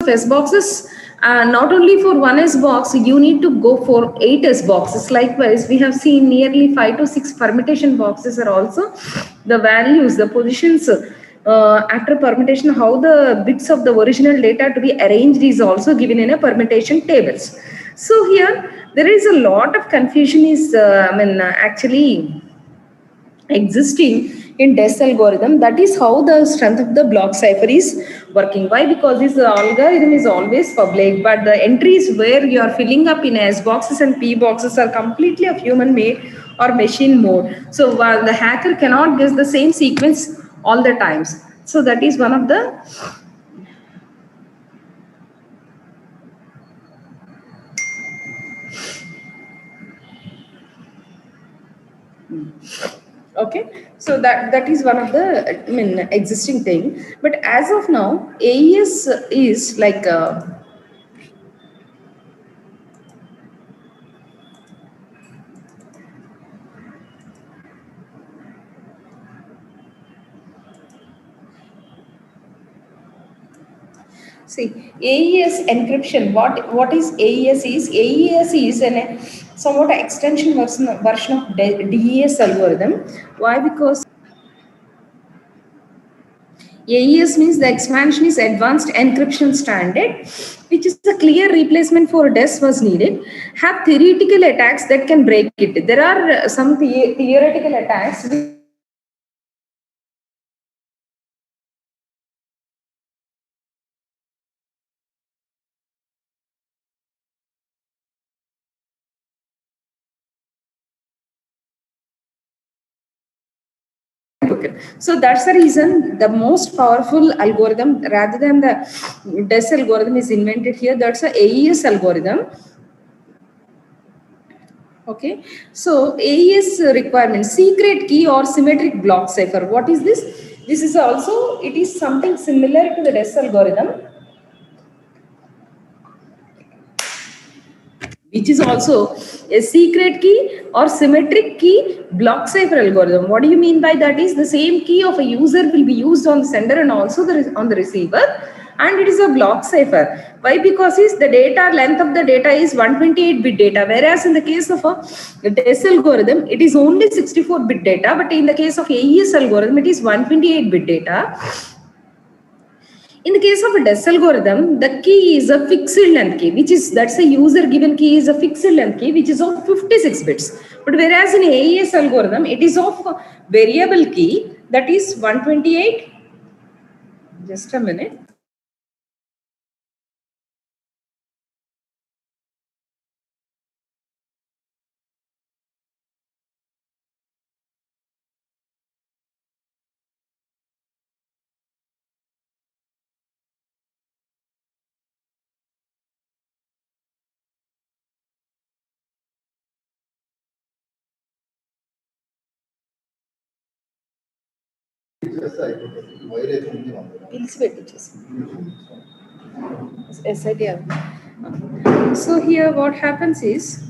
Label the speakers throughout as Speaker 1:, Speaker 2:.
Speaker 1: S boxes, not only for one S box, you need to go for 8 S boxes. Likewise, we have seen nearly 5 to 6 permutation boxes are also the values, the positions after permutation, how the bits of the original data to be arranged is also given in a permutation tables. So here there is a lot of confusion is actually existing in DES algorithm. That is how the strength of the block cipher is working. Why? Because this algorithm is always public, but the entries where you are filling up in S boxes and P boxes are completely of human made or machine mode. So the hacker cannot guess the same sequence all the times. So that is one of the okay, so that is one of the existing thing. But as of now, AES is like see, AES encryption. What is AES? AES is an somewhat extension version of DES algorithm. Why? Because AES means the expansion is Advanced Encryption Standard, which is a clear replacement for DES was needed. Have theoretical attacks that can break it. There are some theoretical attacks. So that's the reason the most powerful algorithm rather than the DES algorithm is invented here. That's a AES algorithm. Okay, so AES requirement, secret key or symmetric block cipher. What is this? This is also, it is something similar to the DES algorithm, which is also a secret key or symmetric key block cipher algorithm. What do you mean by that? Is the same key of a user will be used on the sender and also on the receiver, and it is a block cipher. Why? Because is the data length of the data is 128-bit data, whereas in the case of a DES algorithm it is only 64-bit data, but in the case of AES algorithm it is 128-bit data. In the case of a DES algorithm, the key is a fixed length key, which is, that's a user given key is a fixed length key, which is of 56 bits. But whereas in AES algorithm, it is of variable key, that is 128. Just a minute. So here what happens is,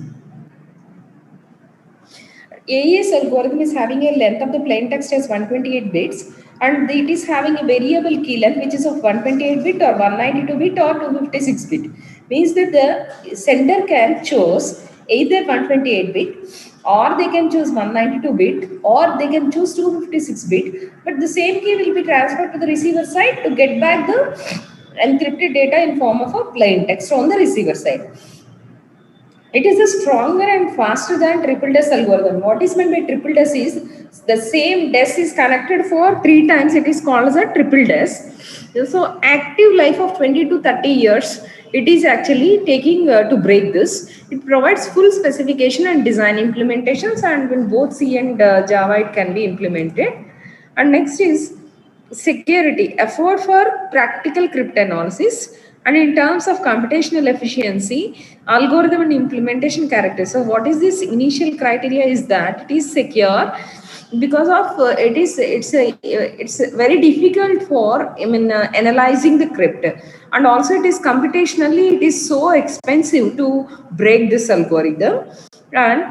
Speaker 1: AES algorithm is having a length of the plain text as 128 bits, and it is having a variable key length which is of 128 bit or 192 bit or 256 bit. Means that the sender can choose either 128 bit or they can choose 192 bit or they can choose 256 bit, but the same key will be transferred to the receiver side to get back the encrypted data in form of a plain text on the receiver side. It is a stronger and faster than triple DES algorithm. What is meant by triple DES is the same DES is connected for 3 times. It is called as a triple DES. So active life of 20 to 30 years. It is actually taking to break this. It provides full specification and design implementations, and in both C and Java it can be implemented. And next is security, effort for practical cryptanalysis, and in terms of computational efficiency, algorithm and implementation character. So what is this initial criteria is that it is secure because of it's very difficult for analyzing the crypt, and also it is computationally it is so expensive to break this algorithm. And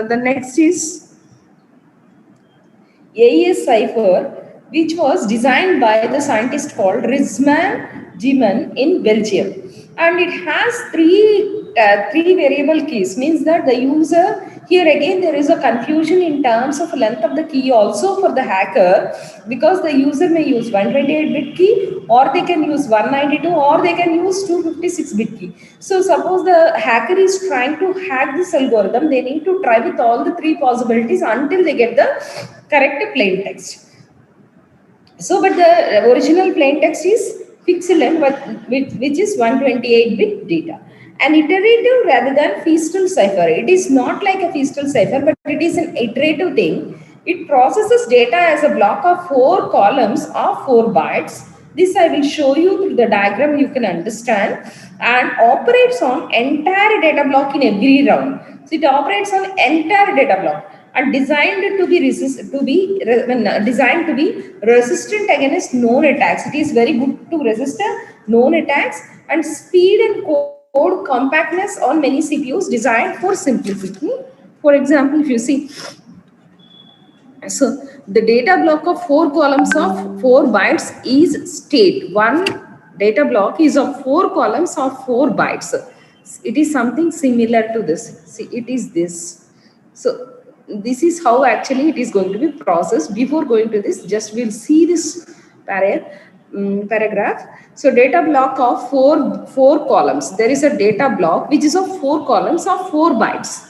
Speaker 1: the next is AES cipher, which was designed by the scientist called Rizman Gieman in Belgium. And it has three variable keys, means that the user, here again there is a confusion in terms of length of the key also for the hacker, because the user may use 128-bit key, or they can use 192, or they can use 256-bit key. So suppose the hacker is trying to hack this algorithm, they need to try with all the three possibilities until they get the correct plain text. So, but the original plain text is fixed length, which is 128-bit data. An iterative rather than feastal cipher. It is not like a feastal cipher, but it is an iterative thing. It processes data as a block of 4 columns of 4 bytes. This I will show you through the diagram, you can understand, and operates on entire data block in every round. So it operates on entire data block and designed to be resistant against known attacks. It is very good to resist known attacks, and speed and code compactness on many CPUs designed for simplicity. For example, if you see, so the data block of 4 columns of 4 bytes is state. One data block is of 4 columns of 4 bytes. It is something similar to this. See, it is this. So this is how actually it is going to be processed. Before going to this, just we'll see this paragraph. So data block of four columns. There is a data block which is of 4 columns of 4 bytes.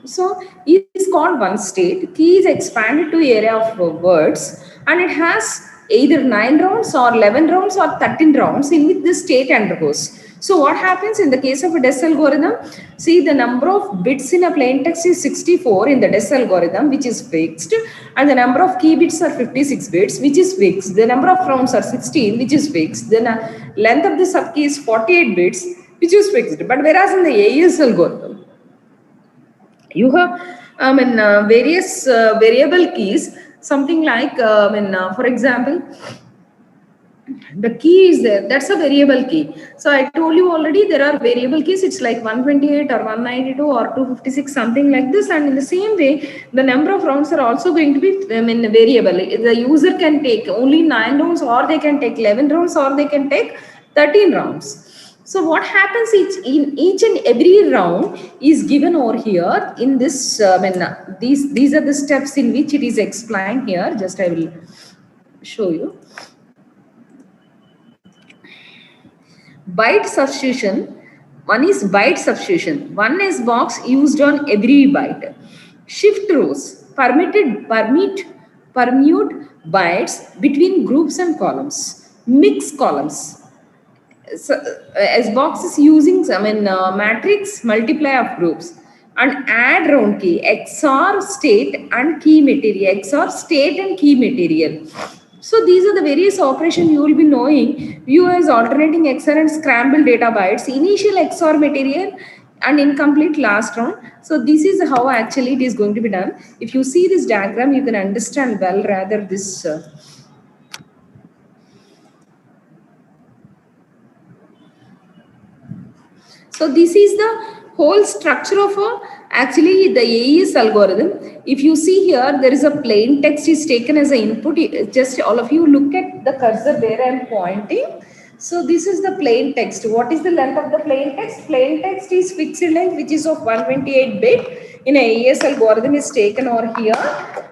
Speaker 1: So it is called one state. Key is expanded to area of words, and it has either 9 rounds or 11 rounds or 13 rounds in which the state undergoes. So what happens in the case of a DES algorithm? See, the number of bits in a plain text is 64 in the DES algorithm, which is fixed, and the number of key bits are 56 bits, which is fixed. The number of rounds are 16, which is fixed. Then length of the subkey is 48 bits, which is fixed. But whereas in the AES algorithm, you have various variable keys, something like, for example, the key is there, that's a variable key. So I told you already there are variable keys, it's like 128 or 192 or 256, something like this. And in the same way, the number of rounds are also going to be variable. The user can take only 9 rounds, or they can take 11 rounds, or they can take 13 rounds. So what happens in each and every round is given over here in this, these are the steps in which it is explained here. Just I will show you. Byte substitution. One is byte substitution. One is box used on every byte. Shift rows. Permute bytes between groups and columns. Mix columns. So, as box is using matrix multiply of groups, and add round key, XOR state and key material, XOR state and key material. So these are the various operations you will be knowing. View as alternating XOR and scramble data bytes, initial XOR material and incomplete last round. So this is how actually it is going to be done. If you see this diagram, you can understand well rather this. So this is the whole structure of actually the AES algorithm. If you see here, there is a plain text is taken as an input. Just all of you look at the cursor where I am pointing. So this is the plain text. What is the length of the plain text? Plain text is fixed length, which is of 128 bit. In AES algorithm is taken over here,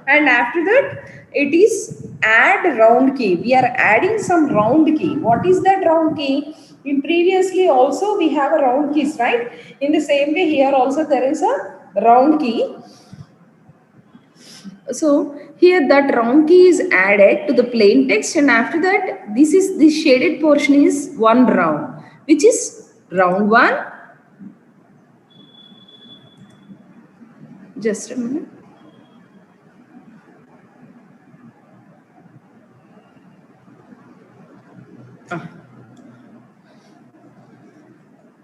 Speaker 1: and after that it is add round key. We are adding some round key. What is that round key? In previously also we have a round keys, right? In the same way here also there is a round key. So here that round key is added to the plain text, and after that this shaded portion is one round, which is round 1. Just a minute.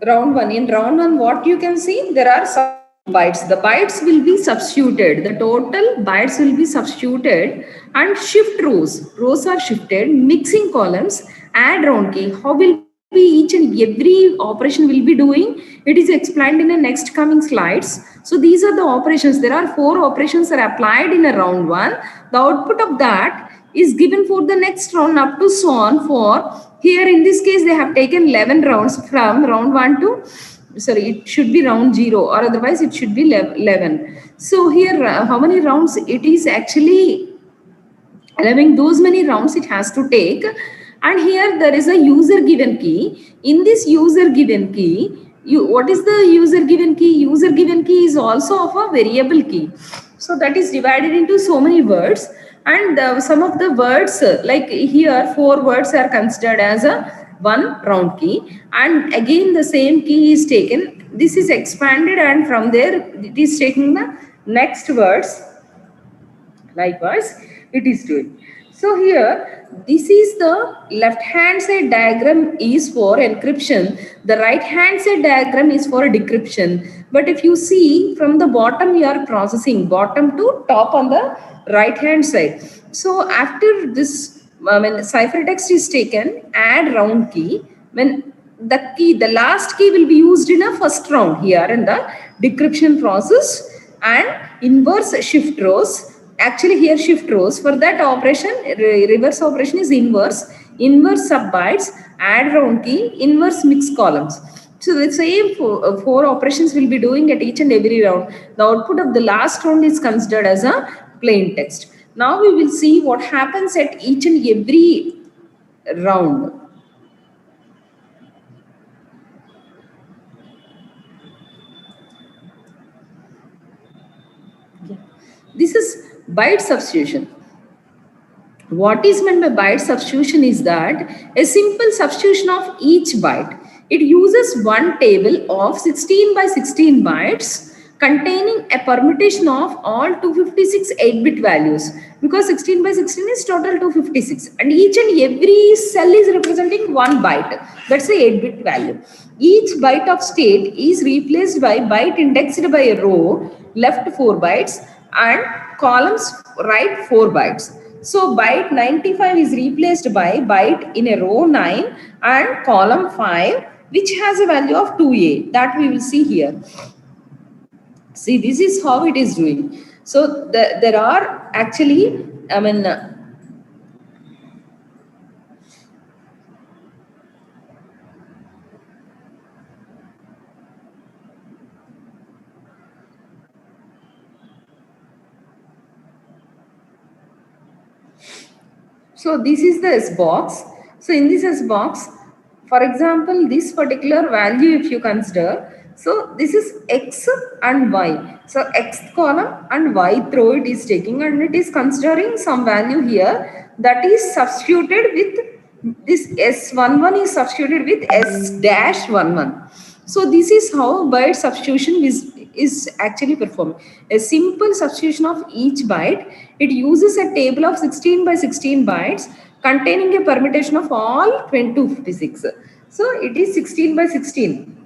Speaker 1: Round 1. In round 1, what you can see, there are some bytes. The bytes will be substituted. The total bytes will be substituted, and shift rows. Rows are shifted. Mixing columns. Add round key. How will be each and every operation will be doing? It is explained in the next coming slides. So these are the operations. There are 4 operations are applied in a round 1. The output of that is given for the next round up to so on. For here in this case they have taken 11 rounds from round 1 to, sorry, it should be round 0, or otherwise it should be 11. So here how many rounds it is actually allowing, those many rounds it has to take. And here there is a user given key. In this user given key, what is the user given key? User given key is also of a variable key. So that is divided into so many words, and some of the words like here 4 words are considered as a one round key, and again the same key is taken. This is expanded, and from there it is taking the next words. Likewise it is doing. So here this is the left hand side diagram is for encryption, the right hand side diagram is for decryption. But if you see from the bottom, you are processing bottom to top on the right hand side. So after this, when ciphertext is taken, add round key, when the last key will be used in a first round here in the decryption process, and inverse shift rows. Actually here shift rows, for that operation reverse operation is inverse sub bytes, add round key, inverse mix columns. So the same four operations will be doing at each and every round. The output of the last round is considered as a plain text. Now we will see what happens at each and every round. This is byte substitution. What is meant by byte substitution is that a simple substitution of each byte. It uses one table of 16 by 16 bytes containing a permutation of all 256 8-bit values, because 16 by 16 is total 256, and each and every cell is representing one byte. That's the 8-bit value. Each byte of state is replaced by byte indexed by a row, left 4 bytes, and columns right 4 bytes. So byte 95 is replaced by byte in a row 9 and column 5, which has a value of 2a, that we will see here. See, this is how it is doing. So there are actually, so this is the S box. So in this S box, for example, this particular value if you consider, so this is X and Y. So X column and Y row it is taking, and it is considering some value here that is substituted with this S11 is substituted with S-11. So this is how byte substitution is actually performed. A simple substitution of each byte. It uses a table of 16 by 16 bytes containing a permutation of all 256. So it is 16 by 16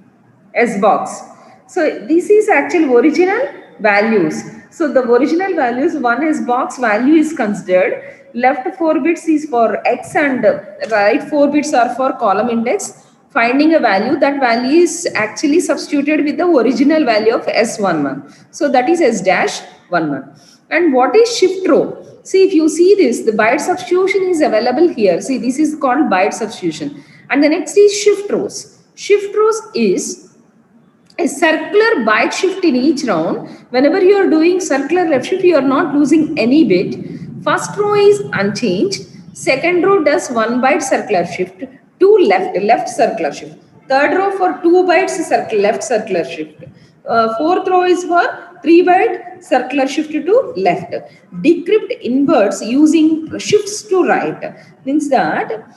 Speaker 1: S box. So this is actually original values. So the original values, one S box value is considered. Left 4 bits is for X and right 4 bits are for column index. Finding a value, that value is actually substituted with the original value of S11. So that is S-11. And what is shift row? See, if you see this, the byte substitution is available here. See, this is called byte substitution. And the next is shift rows. Shift rows is a circular byte shift in each round. Whenever you are doing circular left shift, you are not losing any bit. First row is unchanged. Second row does 1 byte circular shift to left circular shift. Third row for 2 bytes left circular shift. Fourth row is for 3 byte circular shift to left. Decrypt inverts using shifts to right. Means that,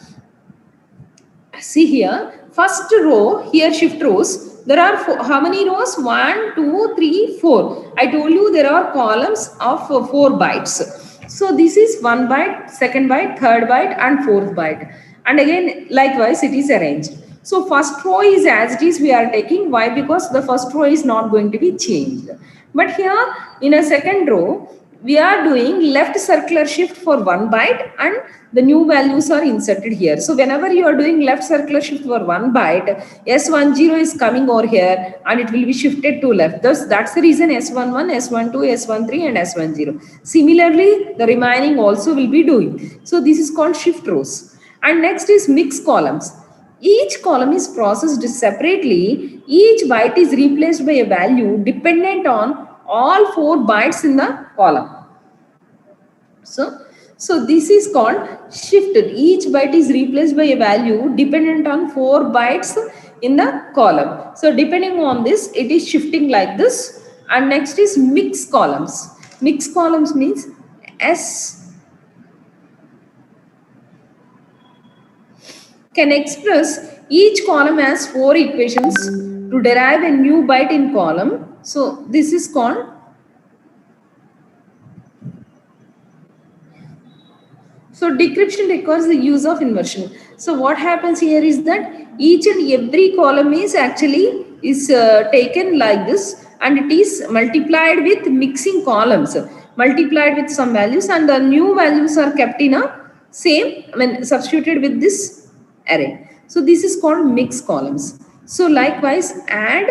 Speaker 1: see here, first row, here shift rows, there are how many rows? 1, 2, 3, 4. I told you there are columns of 4 bytes. So this is 1 byte, second byte, third byte and fourth byte. And again, likewise, it is arranged. So first row is as it is we are taking. Why? Because the first row is not going to be changed. But here in a second row, we are doing left circular shift for 1 byte and the new values are inserted here. So whenever you are doing left circular shift for 1 byte, S10 is coming over here and it will be shifted to left. Thus, that's the reason S11, S12, S13 and S10. Similarly, the remaining also will be doing. So this is called shift rows. And next is mix columns. Each column is processed separately. Each byte is replaced by a value dependent on all 4 bytes in the column. So this is called shifted. Each byte is replaced by a value dependent on 4 bytes in the column. So depending on this, it is shifting like this. And next is mix columns. Mix columns means S can express each column as 4 equations to derive a new byte in column. So this is called decryption requires the use of inversion. So what happens here is that each and every column is actually taken like this and it is multiplied with mixing columns, multiplied with some values, and the new values are kept in a same when substituted with this array. So this is called mix columns. So likewise add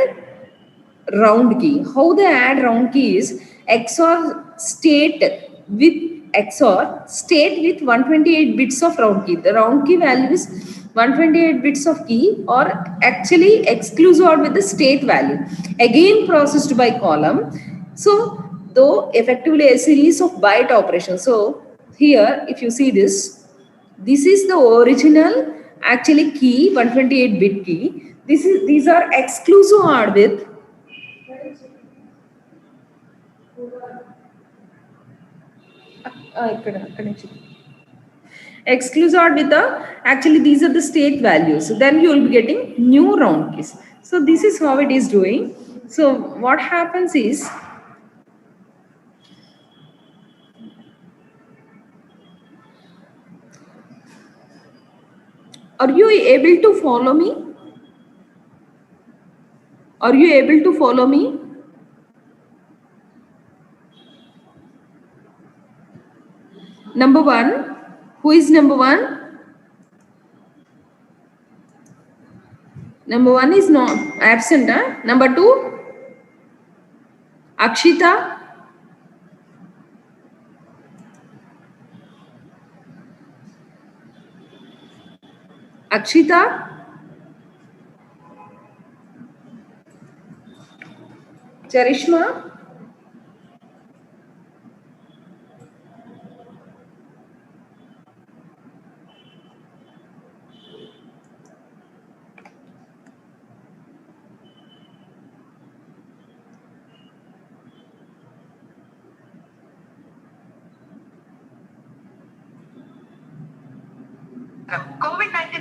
Speaker 1: round key. How they add round key is XOR state with XOR state with 128 bits of round key. The round key value is 128 bits of key or actually exclusive with the state value. Again processed by column. So though effectively a series of byte operations. So here if you see this is the original actually key 128 bit key. These are exclusive OR with exclusive OR with the actually these are the state values. So then you will be getting new round keys. So this is how it is doing. So what happens is are you able to follow me? Are you able to follow me? Number one, who is number one? Number one is not absent. Huh? Number two, Akshita. Akshita. Charishma. COVID-19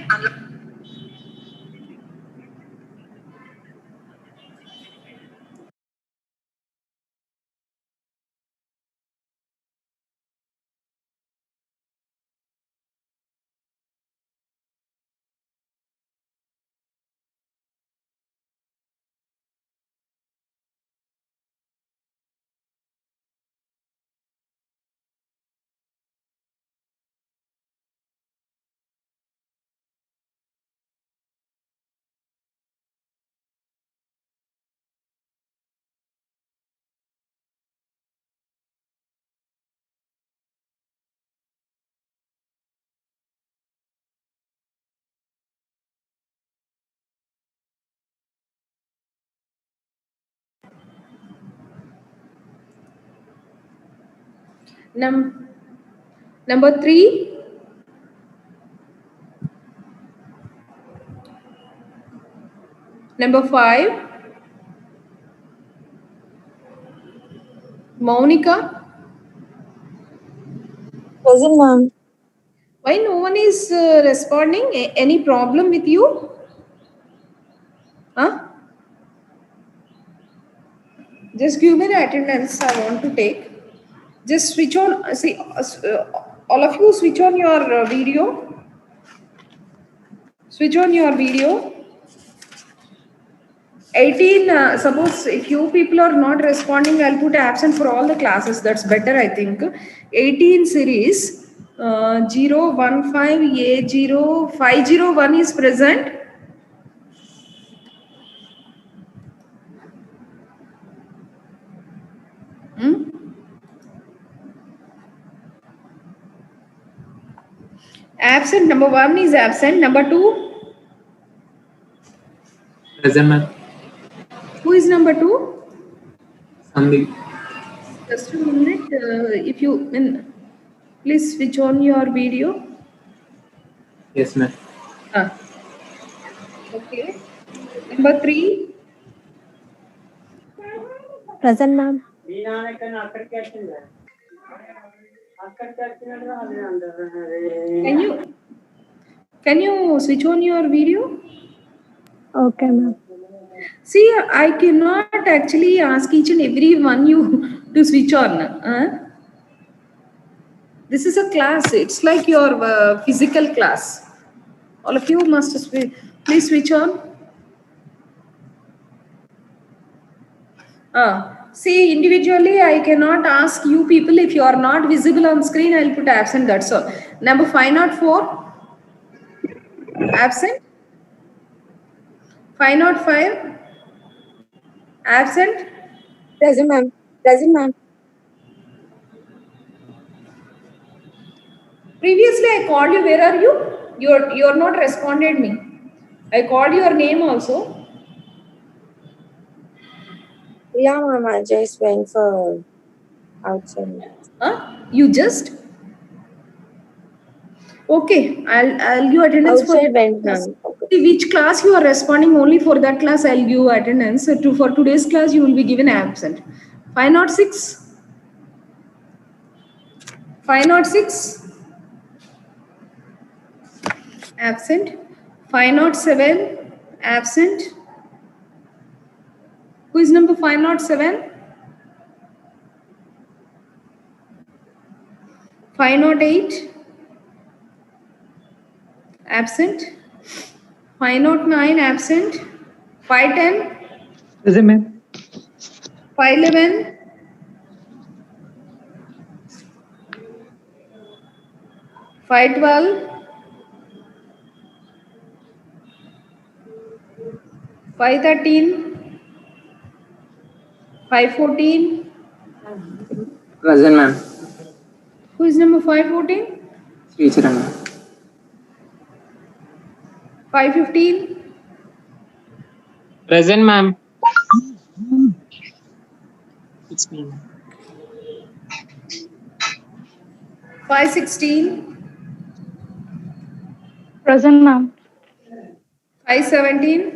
Speaker 1: Number three, number five, Monica.
Speaker 2: Present, ma'am.
Speaker 1: Why no one is responding? Any problem with you? Huh? Just give me the attendance I want to take. Just switch on. See, all of you switch on your video. Switch on your video. 18, suppose if you people are not responding, I'll put absent for all the classes. That's better, I think. 18 series, 015A0501 is present. Absent, number 1 is absent. Number 2?
Speaker 2: Present, ma'am.
Speaker 1: Who is number 2?
Speaker 2: Sandeep.
Speaker 1: Just a minute. If you please switch on your video.
Speaker 2: Yes, ma'am.
Speaker 1: Okay. Number 3?
Speaker 3: Present, ma'am.
Speaker 1: Can you switch on your video?
Speaker 3: Okay, ma'am.
Speaker 1: See, I cannot actually ask each and every one you to switch on. This is a class. It's like your physical class. All of you must please switch on. See, individually, I cannot ask you people. If you are not visible on screen, I'll put absent. That's all. Number 504. Absent. 505. Absent.
Speaker 3: Present, ma'am. Present, ma'am.
Speaker 1: Previously, I called you. Where are you? You're not responded me. I called your name also.
Speaker 3: Yeah, ma'am. I just went for outside.
Speaker 1: You just? Okay, I'll give attendance
Speaker 3: outside
Speaker 1: for
Speaker 3: went, ma'am. Okay.
Speaker 1: See which class you are responding. Only for that class I'll give attendance. For today's class you will be given absent. 506. 506. Absent. 507. Absent. Who is number 507? 508. Absent. 509. Absent. 510.
Speaker 2: Present, ma'am.
Speaker 1: 511. 512. 513. 514.
Speaker 2: Present, ma'am.
Speaker 1: Who is number 514?
Speaker 2: Teacher, ma'am.
Speaker 1: 515.
Speaker 2: Present, ma'am. It's me.
Speaker 1: 516.
Speaker 3: Present, ma'am.
Speaker 1: 517.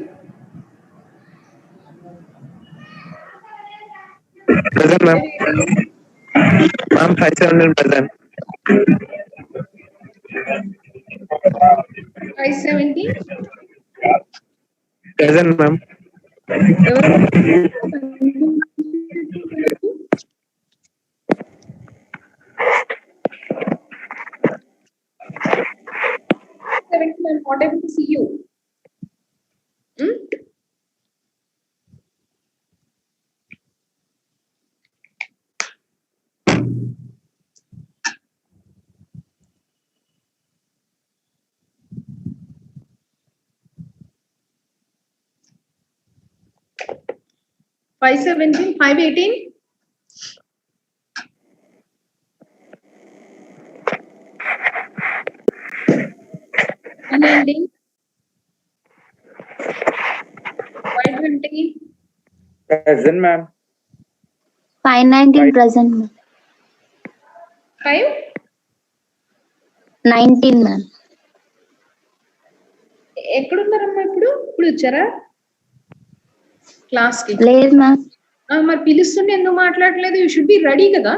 Speaker 4: Present, ma'am. Ma'am, 517 present.
Speaker 1: 570.
Speaker 4: Present, ma'am.
Speaker 1: 70, I'm not able to see you. Five 517, 518. Unending. 520.
Speaker 4: Present, ma'am.
Speaker 5: 519 present, ma'am. 19, ma'am.
Speaker 1: ఎక్కడున్నారమ్మా ఇప్పుడు వచ్చారా class కి?
Speaker 5: లేదు ma'am.
Speaker 1: మరి పిలుస్తుంటే ఎందుకు మాట్లాడలేదు? You should be ready కదా.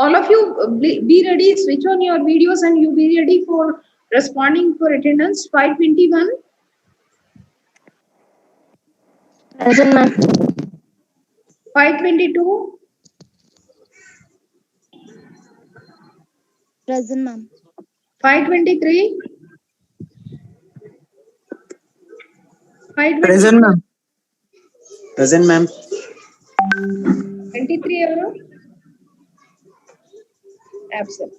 Speaker 1: All of you be ready, switch on your videos and you be ready for responding for attendance. 521.
Speaker 5: Present, ma'am.
Speaker 1: 522.
Speaker 5: Present, ma'am.
Speaker 1: 523. 520.
Speaker 4: Present, ma'am.
Speaker 6: Present, ma'am.
Speaker 1: 23 ever? Absent.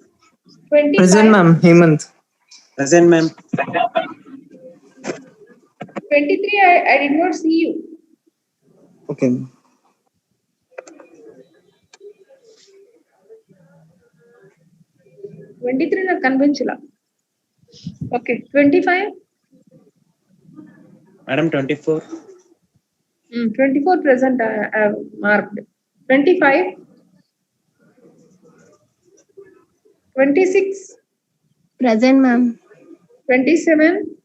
Speaker 1: 25?
Speaker 2: Present, ma'am. Hemant.
Speaker 6: Present, ma'am.
Speaker 1: 23, I did not see you.
Speaker 2: Okay.
Speaker 1: 23 na conventional. Okay. 25?
Speaker 6: Madam, 24.
Speaker 1: 24 present I have marked. 25? 26?
Speaker 5: Present, ma'am.
Speaker 1: 27?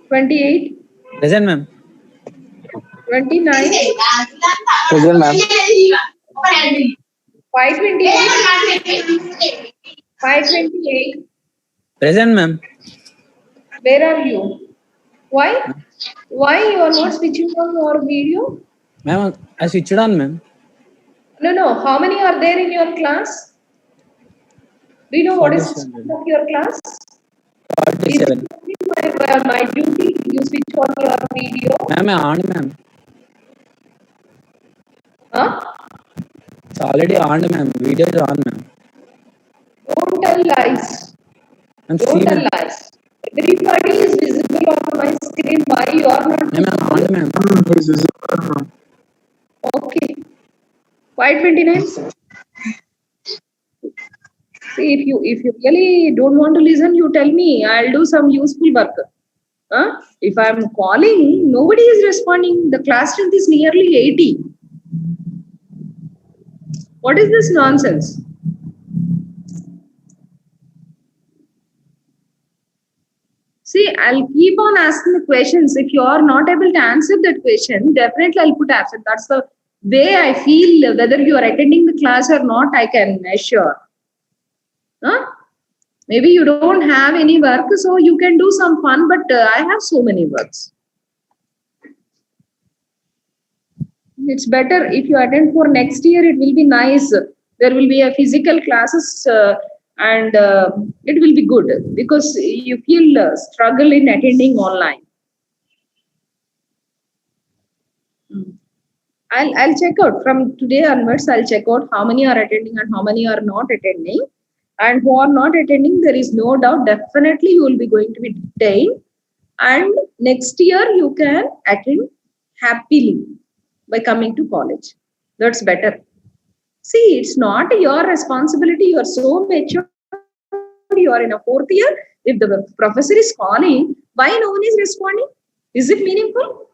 Speaker 1: 28?
Speaker 2: Present, ma'am.
Speaker 1: 29?
Speaker 2: Present, ma'am.
Speaker 1: 528? 528?
Speaker 2: Present, ma'am.
Speaker 1: Where are you? Why? Why you are not switching on your video?
Speaker 2: Ma'am, I switched on, ma'am.
Speaker 1: No. How many are there in your class? Do you know what is the
Speaker 2: 47.
Speaker 1: scope of your class?
Speaker 2: 47.
Speaker 1: My duty, you switch on your video.
Speaker 2: Ma'am, I on, ma'am.
Speaker 1: Huh?
Speaker 2: It's already on, ma'am. Video is on, ma'am.
Speaker 1: Don't tell lies.
Speaker 2: I'm
Speaker 1: Don't
Speaker 2: seeing,
Speaker 1: tell
Speaker 2: ma'am.
Speaker 1: lies. Everybody is visible on my screen. Why you are not
Speaker 2: Ma'am, I'm on, ma'am.
Speaker 1: Okay. 529. See, if you really don't want to listen, you tell me. I'll do some useful work. Huh? If I'm calling, nobody is responding. The class strength is nearly 80. What is this nonsense? See, I'll keep on asking the questions. If you are not able to answer that question, definitely I'll put absent. That's the way I feel. Whether you are attending the class or not, I can assure. Huh? Maybe you don't have any work, so you can do some fun, but I have so many works. It's better if you attend for next year, it will be nice. There will be a physical classes and it will be good because you feel struggle in attending online. I'll check out from today onwards. I'll check out how many are attending and how many are not attending. And who are not attending, there is no doubt. Definitely, you will be going to be detained. And next year, you can attend happily by coming to college. That's better. See, it's not your responsibility. You are so mature. You are in a fourth year. If the professor is calling, why no one is responding? Is it meaningful?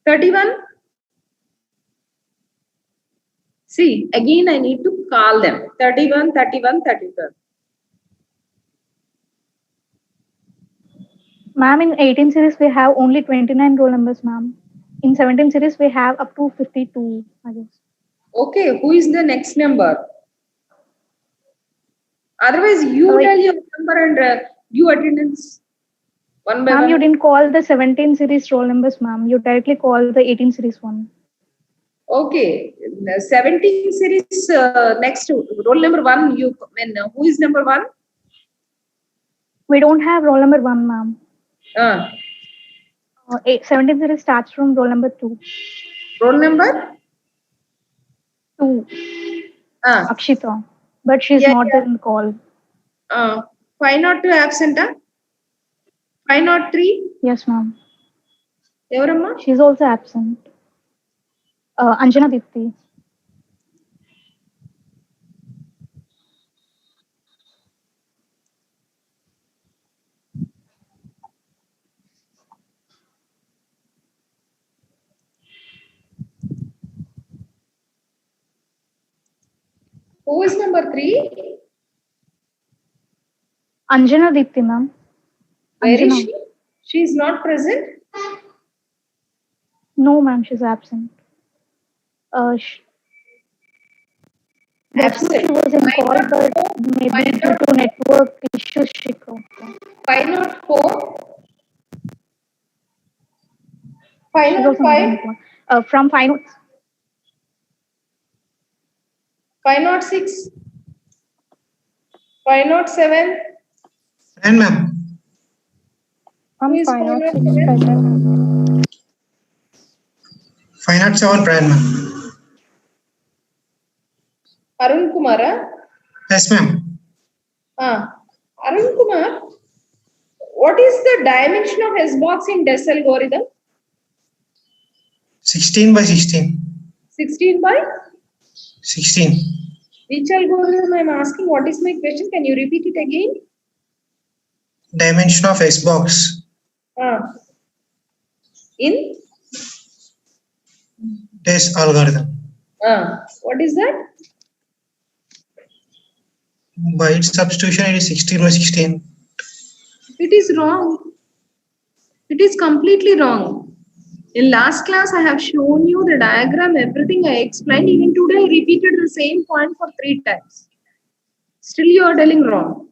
Speaker 1: 31. See, again, I need to call them. 31, 31, 31.
Speaker 7: Ma'am, in 18 series, we have only 29 roll numbers, ma'am. In 17 series, we have up to 52, I guess.
Speaker 1: Okay, who is the next number? Otherwise, you tell your number and you attendance. One by
Speaker 7: Ma'am,
Speaker 1: one.
Speaker 7: you didn't call the 17 series roll numbers, ma'am. You directly called the 18 series one.
Speaker 1: Okay, 17 series next roll number 1. Who is number 1?
Speaker 7: We don't have roll number 1, ma'am. 17 series starts from roll number 2.
Speaker 1: Roll number
Speaker 7: 2. Akshita. But she's not there in the call.
Speaker 1: 502 absent. 503?
Speaker 7: Yes, ma'am.
Speaker 1: Evaramma?
Speaker 7: She's also absent. Anjana Dipti.
Speaker 1: Who is number 3?
Speaker 7: Anjana Dipti, ma'am.
Speaker 1: Where is she? She is not present?
Speaker 7: No, ma'am, she's absent.
Speaker 1: Absent.
Speaker 7: She was in call, but maybe due to network issues, she dropped.
Speaker 1: 504? 505?
Speaker 7: From
Speaker 1: 506? 507.
Speaker 8: Present, ma'am.
Speaker 3: I'm
Speaker 1: Is
Speaker 3: 506
Speaker 1: 507?
Speaker 3: present, ma'am.
Speaker 8: 507, present, ma'am.
Speaker 1: Arun Kumar.
Speaker 8: Yes, ma'am.
Speaker 1: Arun Kumar, what is the dimension of S box in DES algorithm?
Speaker 8: 16 by 16.
Speaker 1: 16 by
Speaker 8: 16.
Speaker 1: which algorithm I'm asking? What is my question? Can you repeat it again?
Speaker 8: Dimension of S box.
Speaker 1: In
Speaker 8: DES algorithm.
Speaker 1: what is that?
Speaker 8: By its substitution, it is 16 by 16.
Speaker 1: It is wrong. It is completely wrong. In last class, I have shown you the diagram, everything I explained. Even today, I repeated the same point for 3 times. Still, you are telling wrong.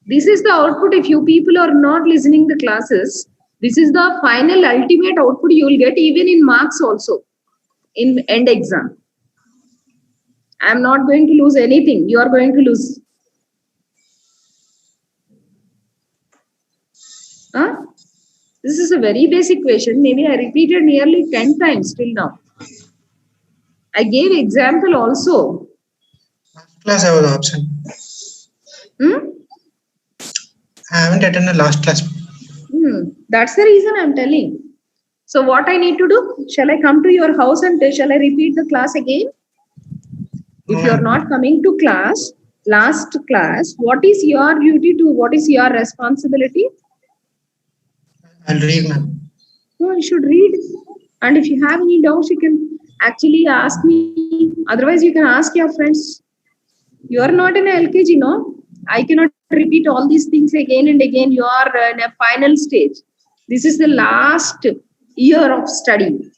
Speaker 1: This is the output. If you people are not listening the classes, this is the final ultimate output you will get even in marks also in end exam. I am not going to lose anything. You are going to lose. This is a very basic question. Maybe I repeated nearly 10 times till now. I gave example also.
Speaker 8: Last class I was absent. I haven't attended last class.
Speaker 1: That's the reason I'm telling. So what I need to do? Shall I come to your house and shall I repeat the class again? If you're not coming to class, last class, what is your duty to? What is your responsibility?
Speaker 8: I'll read, ma'am.
Speaker 1: No, you should read. And if you have any doubts, you can actually ask me. Otherwise, you can ask your friends. You are not in a LKG, no? I cannot repeat all these things again and again. You are in a final stage. This is the last year of study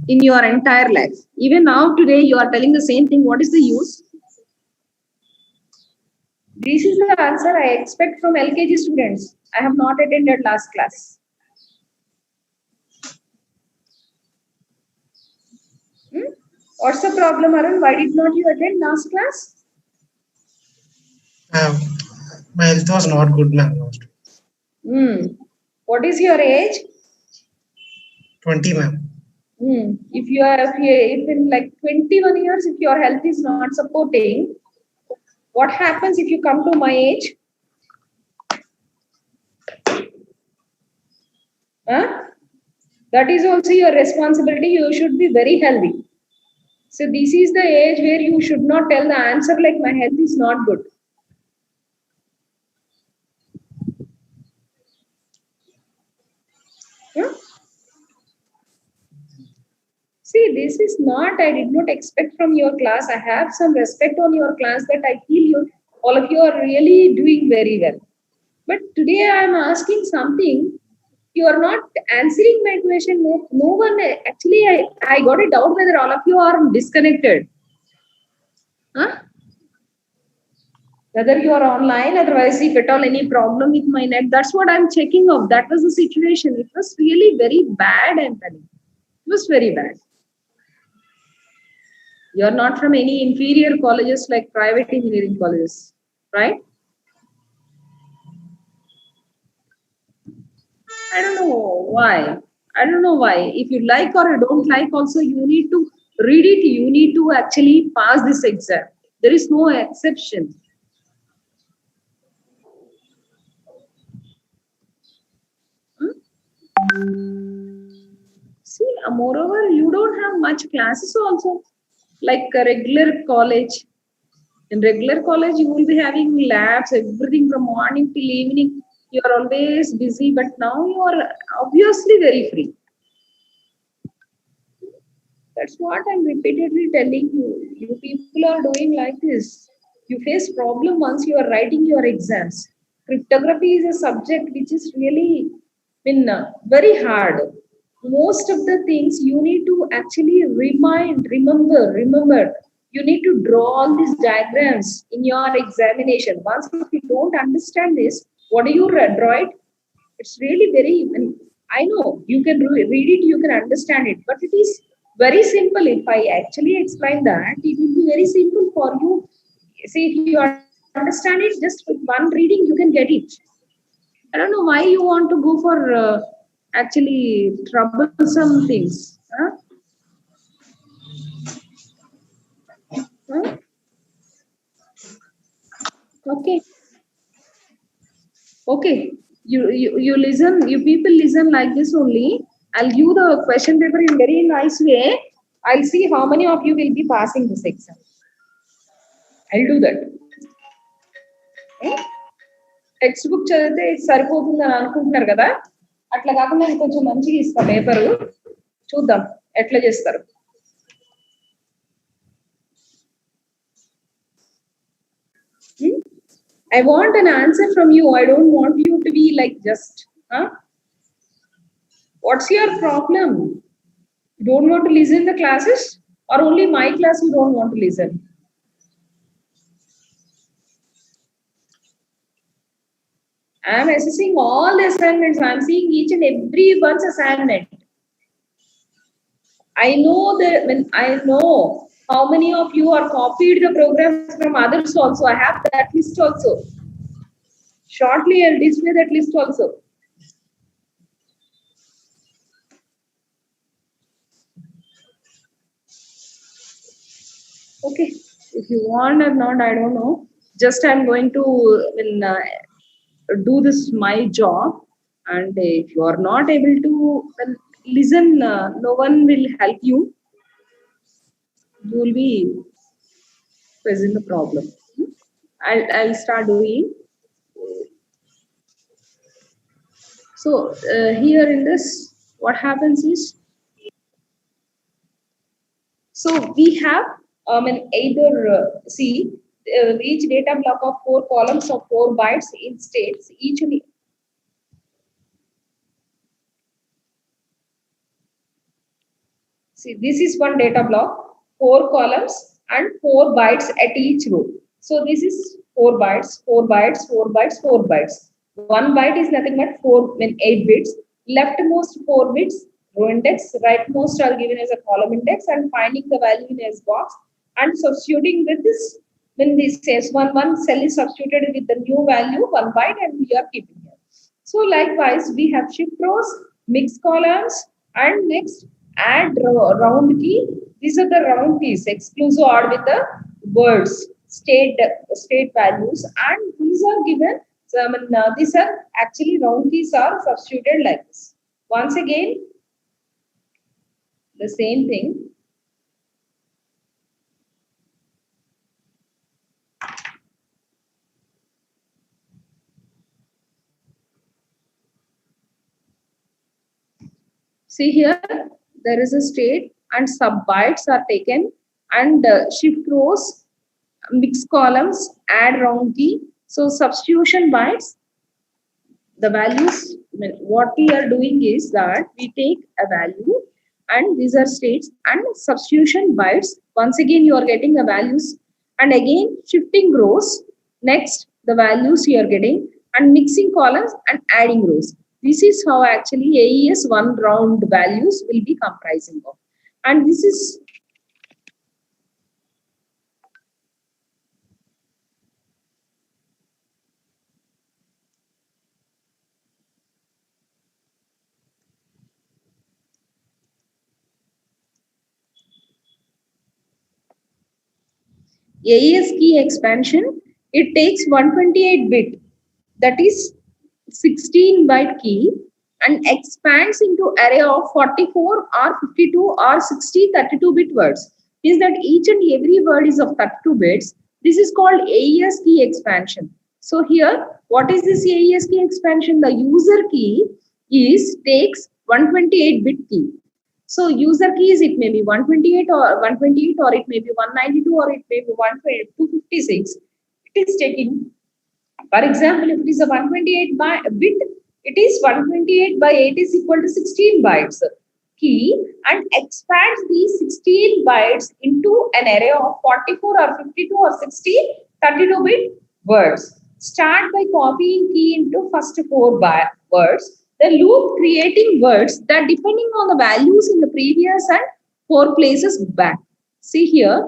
Speaker 1: in your entire life. Even now, today, you are telling the same thing. What is the use? This is the answer I expect from LKG students. I have not attended last class. What's the problem, Arun? Why did not you attend last class?
Speaker 8: My health was not good, ma'am.
Speaker 1: What is your age?
Speaker 8: 20, ma'am.
Speaker 1: If you are if in like 21 years, if your health is not supporting, what happens if you come to my age? That is also your responsibility. You should be very healthy. So this is the age where you should not tell the answer like my health is not good. See, this is not, I did not expect from your class. I have some respect on your class that I feel all of you are really doing very well. But today I am asking something. You are not answering my question. No one, actually, I got a doubt whether all of you are disconnected. Whether you are online, otherwise if at all any problem with my net, that's what I'm checking of. That was the situation. It was really very bad, I'm telling you. It was very bad. You're not from any inferior colleges like private engineering colleges, right? I don't know why. I don't know why. If you like or you don't like also, you need to read it. You need to actually pass this exam. There is no exception. See, moreover, you don't have much classes also, like a regular college. In regular college, you will be having labs, everything from morning till evening. You are always busy, but now you are obviously very free. That's what I'm repeatedly telling you. You people are doing like this. You face problem once you are writing your exams. Cryptography is a subject which is really very hard. Most of the things you need to actually remember. You need to draw all these diagrams in your examination. Once if you don't understand this, what do you draw it? It's really very, I know you can read it, you can understand it, but it is Very simple. If I actually explain that, it will be very simple for you. See, if you understand it, just with one reading, you can get it. I don't know why you want to go for actually troublesome things. Huh? Huh? Okay. Okay. You listen, you people listen like this only. I'll give the question paper in very nice way. I'll see how many of you will be passing this exam. I'll do that. Text book చదివితే సరిపోతుందని అనుకుంటున్నారు కదా, అట్లా కాకుండా నేను కొంచెం మంచిగా ఇస్తా పేపరు, చూద్దాం ఎట్లా చేస్తారు. I want an answer from you. I don't want you to be like just, huh? What's your problem? You don't want to listen the classes, or only my class you don't want to listen? I am assessing all the assignments. I am seeing each and every one's assignment. I know that when I know how many of you are copied the programs from others also. I have that list also. Shortly, I'll display that list also. Okay, if you want or not, I don't know. Just I'm going to do this my job, and if you are not able to listen, no one will help you. You will be facing the problem. I'll start doing. So here in this, what happens is, so we have either see each data block of 4 columns of 4 bytes in states, each and see, this is one data block, 4 columns and 4 bytes at each row. So this is 4 bytes, 4 bytes, 4 bytes, 4 bytes. 1 byte is nothing but 8 bits. Leftmost 4 bits, row index. Rightmost are given as a column index, and finding the value in S box and substituting with this. When this says one cell is substituted with the new value 1 byte, and we are keeping here. So likewise, we have shift rows, mix columns, and next add round key. These are the round keys, exclusive odd with the words, state values, and these are given. So these are actually round keys are substituted like this. Once again, the same thing. See here, there is a state and sub bytes are taken, and shift rows, mix columns, add round key. So substitution bytes, the values, what we are doing is that we take a value, and these are states, and substitution bytes. Once again, you are getting the values, and again shifting rows. Next, the values you are getting, and mixing columns and adding rows. This is how actually AES 1 round values will be comprising of. And this is AES key expansion. It takes 128 bit, that is 16 byte key, and expands into array of 44 or 52 or 60 32 bit words. Means that each and every word is of 32 bits. This is called AES key expansion. So here, what is this AES key expansion? The user key takes 128 bit key. So user keys, it may be 128 or 128, or it may be 192, or it may be 256. It is taking, for example, if it is a 128 bit, it is 128 by 8 is equal to 16 bytes key, and expands these 16 bytes into an array of 44 or 52 or 60 32 bit words. Start by copying key into first 4 words. The loop creating words that, depending on the values in the previous and 4 places back. See here,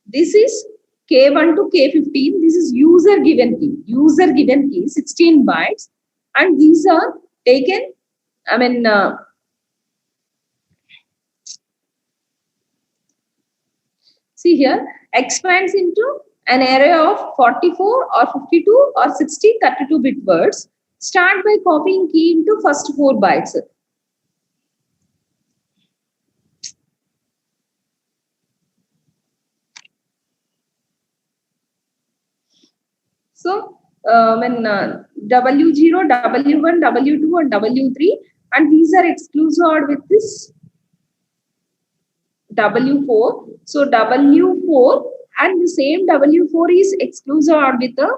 Speaker 1: this is K1 to K15. This is user given key. User given key, 16 bytes. And these are taken, see here, expands into an array of 44 or 52 or 60 32-bit words. Start by copying key into first 4 bytes. So W0, W1, W2 and W3, and these are exclusive with this W4. So W4 and the same W4 is exclusive with the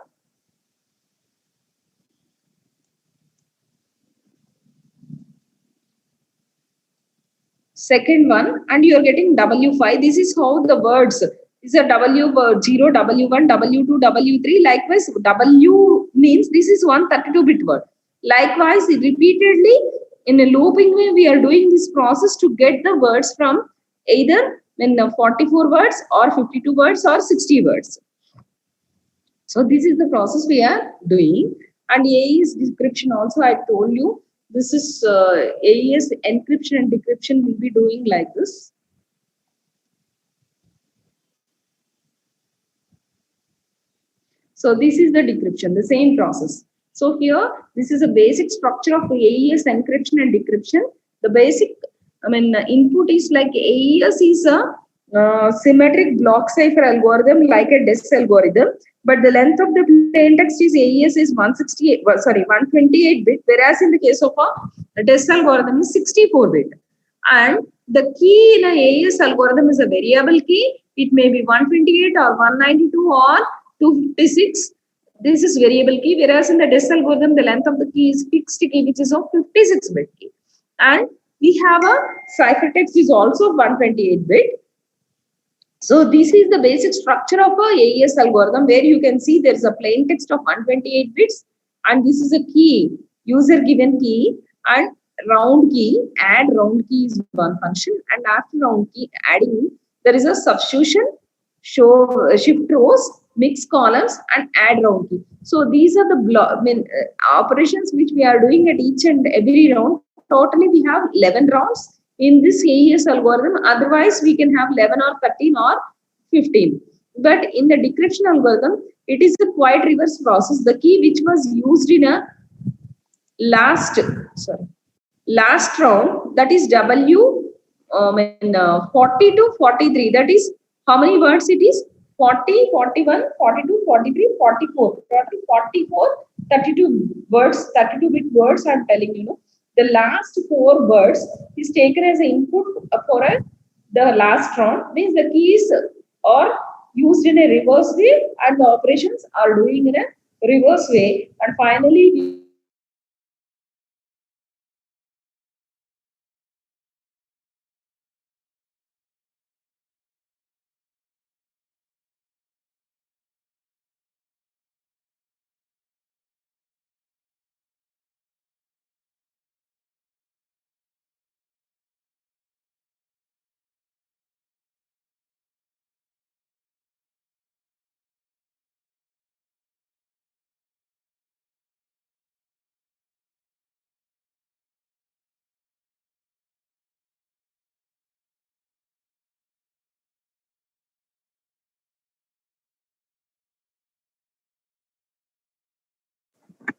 Speaker 1: second one, and you are getting W5. This is how the words. These are W0, W1, W2, W3. Likewise, W means this is one 32-bit word. Likewise, repeatedly in a looping way, we are doing this process to get the words from either 44 words or 52 words or 60 words. So this is the process we are doing. And AES decryption also, I told you, this is AES encryption and decryption will be doing like this. So this is the decryption, the same process. So here, this is a basic structure of AES encryption and decryption. The basic, input is like AES is a symmetric block cipher algorithm like a DES algorithm, but the length of the plain text is AES is 128 bit, whereas in the case of a DES algorithm is 64 bit. And the key in a AES algorithm is a variable key. It may be 128 or 192 or 256. This is variable key, whereas in the DES algorithm, the length of the key is fixed key, which is of 56 bit key. And we have a ciphertext is also 128 bit. So this is the basic structure of a AES algorithm, where you can see there is a plain text of 128 bits, and this is a key, user given key, and round key. Add round key is one function, and after round key adding, there is a substitution, show shift rows, mix columns, and add round key. So these are the operations which we are doing at each and every round. Totally we have 11 rounds in this AES algorithm. Otherwise we can have 11 or 13 or 15. But in the decryption algorithm, it is a quite reverse process. The key which was used in a last round, that is W 40 to 43. That is how many words it is? 40, 41, 42, 43, 44. 44, 32 words, 32-bit words, I'm telling you. The last 4 words is taken as an input for the last round. Means the keys are used in a reverse way and the operations are doing in a reverse way. And finally,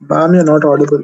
Speaker 9: Ma'am, you're not audible.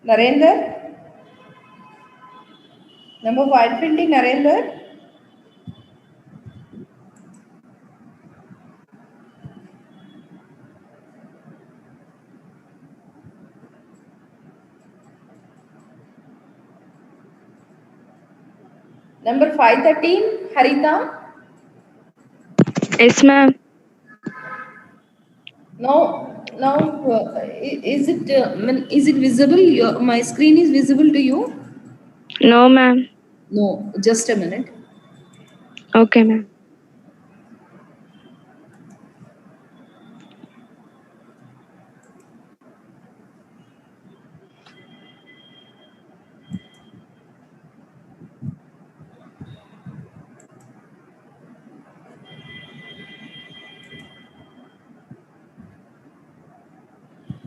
Speaker 1: Narendra? Number 520, Narendra? Number 513, Harita?
Speaker 5: Yes, ma'am.
Speaker 1: Now, is it visible? My screen is visible to you?
Speaker 5: No, ma'am.
Speaker 1: No, just a minute.
Speaker 5: Okay, ma'am.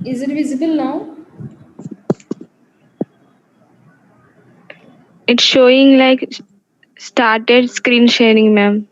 Speaker 1: Is it visible now?
Speaker 5: It's showing like started screen sharing, ma'am.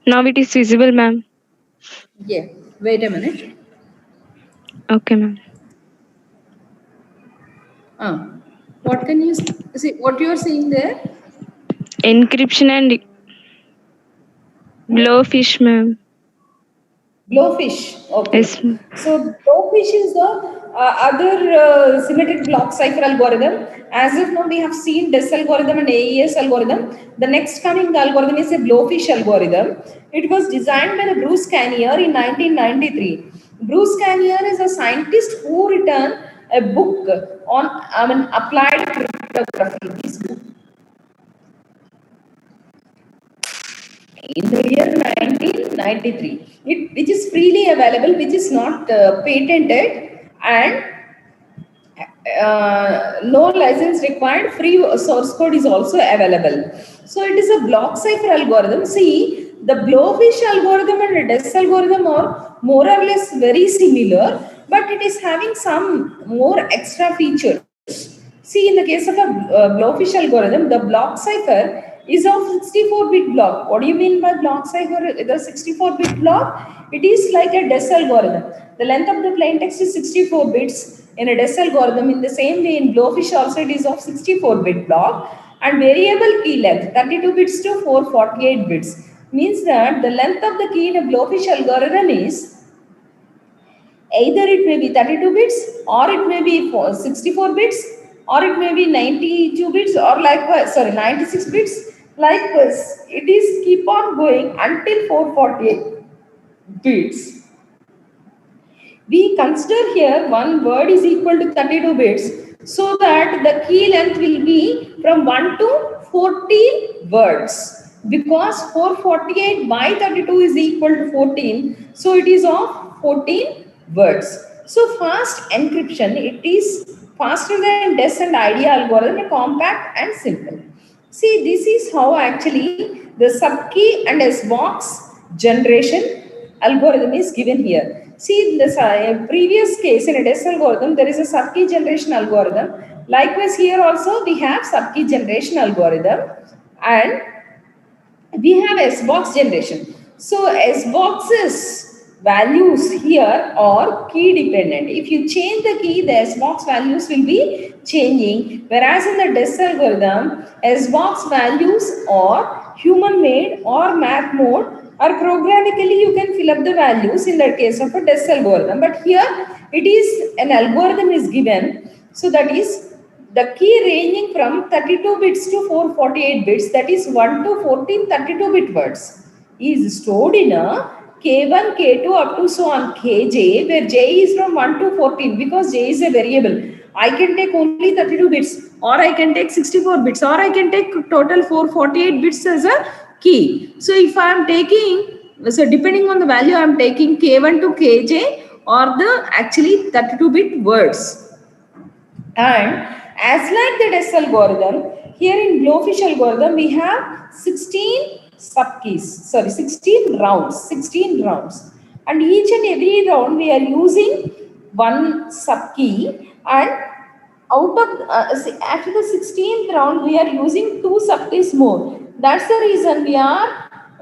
Speaker 5: Now it is visible, ma'am.
Speaker 1: Yeah. Wait a minute.
Speaker 5: Okay, ma'am.
Speaker 1: What can you see? What you are seeing there?
Speaker 5: Encryption and blowfish, ma'am.
Speaker 1: Blowfish. Okay.
Speaker 5: Yes, ma'am.
Speaker 1: So blowfish is the other symmetric block cipher algorithm. As of now, we have seen DES algorithm and AES algorithm. The next coming algorithm is a blowfish algorithm. It was designed by the Bruce Scanier in 1993. Bruce Scanier is a scientist who written a book on applied cryptography. This book in the year 1993, which is freely available, which is not patented, and no license required. Free source code is also available. So it is a block cipher algorithm. See, the blowfish algorithm and the DES algorithm are more or less very similar, but it is having some more extra features. See, in the case of a blowfish algorithm, the block cipher is of 64-bit block. What do you mean by block cipher? The 64-bit block, it is like a DES algorithm. The length of the plain text is 64 bits in a DES algorithm. In the same way, in blowfish also it is of 64-bit block, and variable key length 32 bits to 448 bits. Means that the length of the key in a blowfish algorithm is either it may be 32 bits, or it may be 64 bits, or it may be 92 bits, or likewise, 96 bits. Likewise, it is keep on going until 448 bits. We consider here one word is equal to 32 bits, so that the key length will be from 1 to 14 words, because 448 by 32 is equal to 14, so it is of 14 words. So fast encryption, it is faster than DES and IDEA algorithm, compact and simple. See, this is how actually the subkey and SBox generation algorithm is given here. See, in the previous case in a DES algorithm, there is a subkey generation algorithm. Likewise, here also we have subkey generation algorithm, and we have SBox generation. So SBox's values here are key dependent. If you change the key, the SBox values will be changing. Whereas in the DES algorithm, SBox values are human made or math mode, or programmatically you can fill up the values in the case of a DES algorithm. But here it is an algorithm is given. So that is the key ranging from 32 bits to 448 bits, that is 1 to 14 32-bit words, is stored in a K1, K2 up to so on Kj, where J is from 1 to 14 because J is a variable. I can take only 32 bits, or I can take 64 bits, or I can take total 448 bits as a key. So if I am taking, so depending on the value I am taking K1 to Kj or the actually 32-bit words. And as like the DES algorithm, here in Blowfish algorithm, we have 16 subkeys, 16 rounds. And each and every round we are using one subkey, and out of after the 16th round we are using 2 subkeys more. That's the reason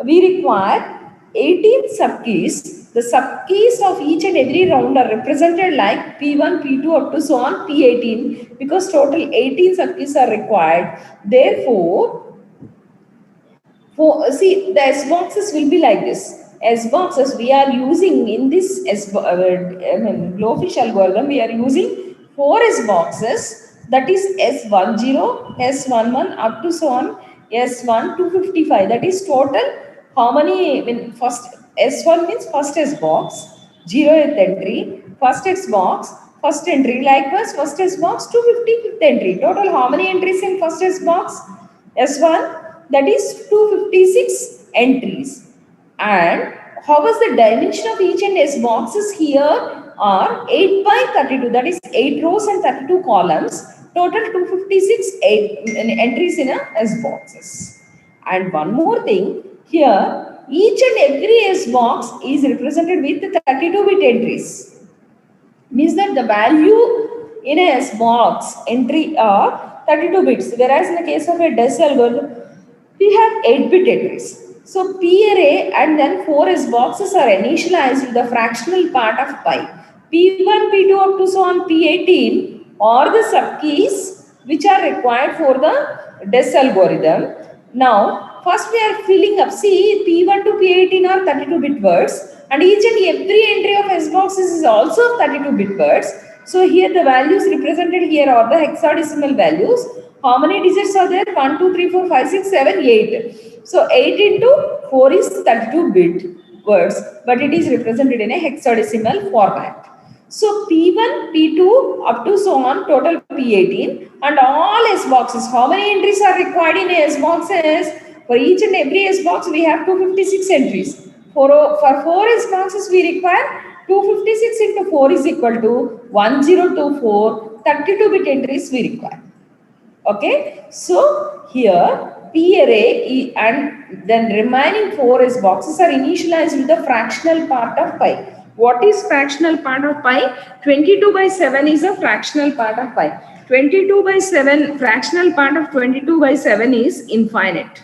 Speaker 1: we require 18 subkeys. The subkeys of each and every round are represented like P1, P2 up to so on P18, because total 18 subkeys are required. Therefore, see, the SBoxes will be like this. SBoxes we are using in this Blowfish algorithm, we are using 4 SBoxes, that is S10, S11 up to so on S1 to 55. That is total how many, first S1 means first SBox, 0th entry, first SBox, first entry, likewise first SBox to 55th entry. Total how many entries in first SBox? S1, that is 256 entries. And how was the dimension of each and SBoxes here are 8 by 32, that is 8 rows and 32 columns. Total 256 entries in a SBoxes. And one more thing, here each and every SBox is represented with 32-bit entries. Means that the value in a SBox entry are 32 bits, whereas in the case of a DES algorithm, we have 8-bit entries. So P array and then 4 SBoxes are initialized with the fractional part of pi. P1, P2 up to so on P18 are the subkeys which are required for the DES algorithm. Now, first we are filling up. See, P1 to P18 are 32-bit words, and each and every entry of SBoxes is also 32-bit words. So here the values represented here are the hexadecimal values. How many digits are there? 1, 2, 3, 4, 5, 6, 7, 8. So 8 into 4 is 32-bit words, but it is represented in a hexadecimal format. So P1, P2 up to so on, total P18, and all SBoxes. How many entries are required in a SBoxes? For each and every SBox, we have 256 entries. For 4 SBoxes, we require 256 into 4 is equal to 1024, 32-bit entries we require. Okay, so here P array and then remaining 4 SBoxes are initialized with the fractional part of pi. What is fractional part of pi? 22 by 7 is a fractional part of pi. 22 by 7, fractional part of 22 by 7 is infinite.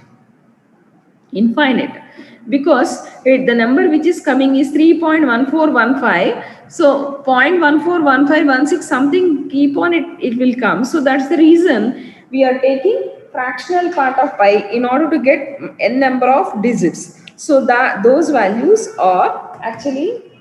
Speaker 1: Infinite. Because the number which is coming is 3.1415. So 0.141516 something, keep on it will come. So that's the reason we are taking fractional part of pi in order to get n number of digits. So that those values are actually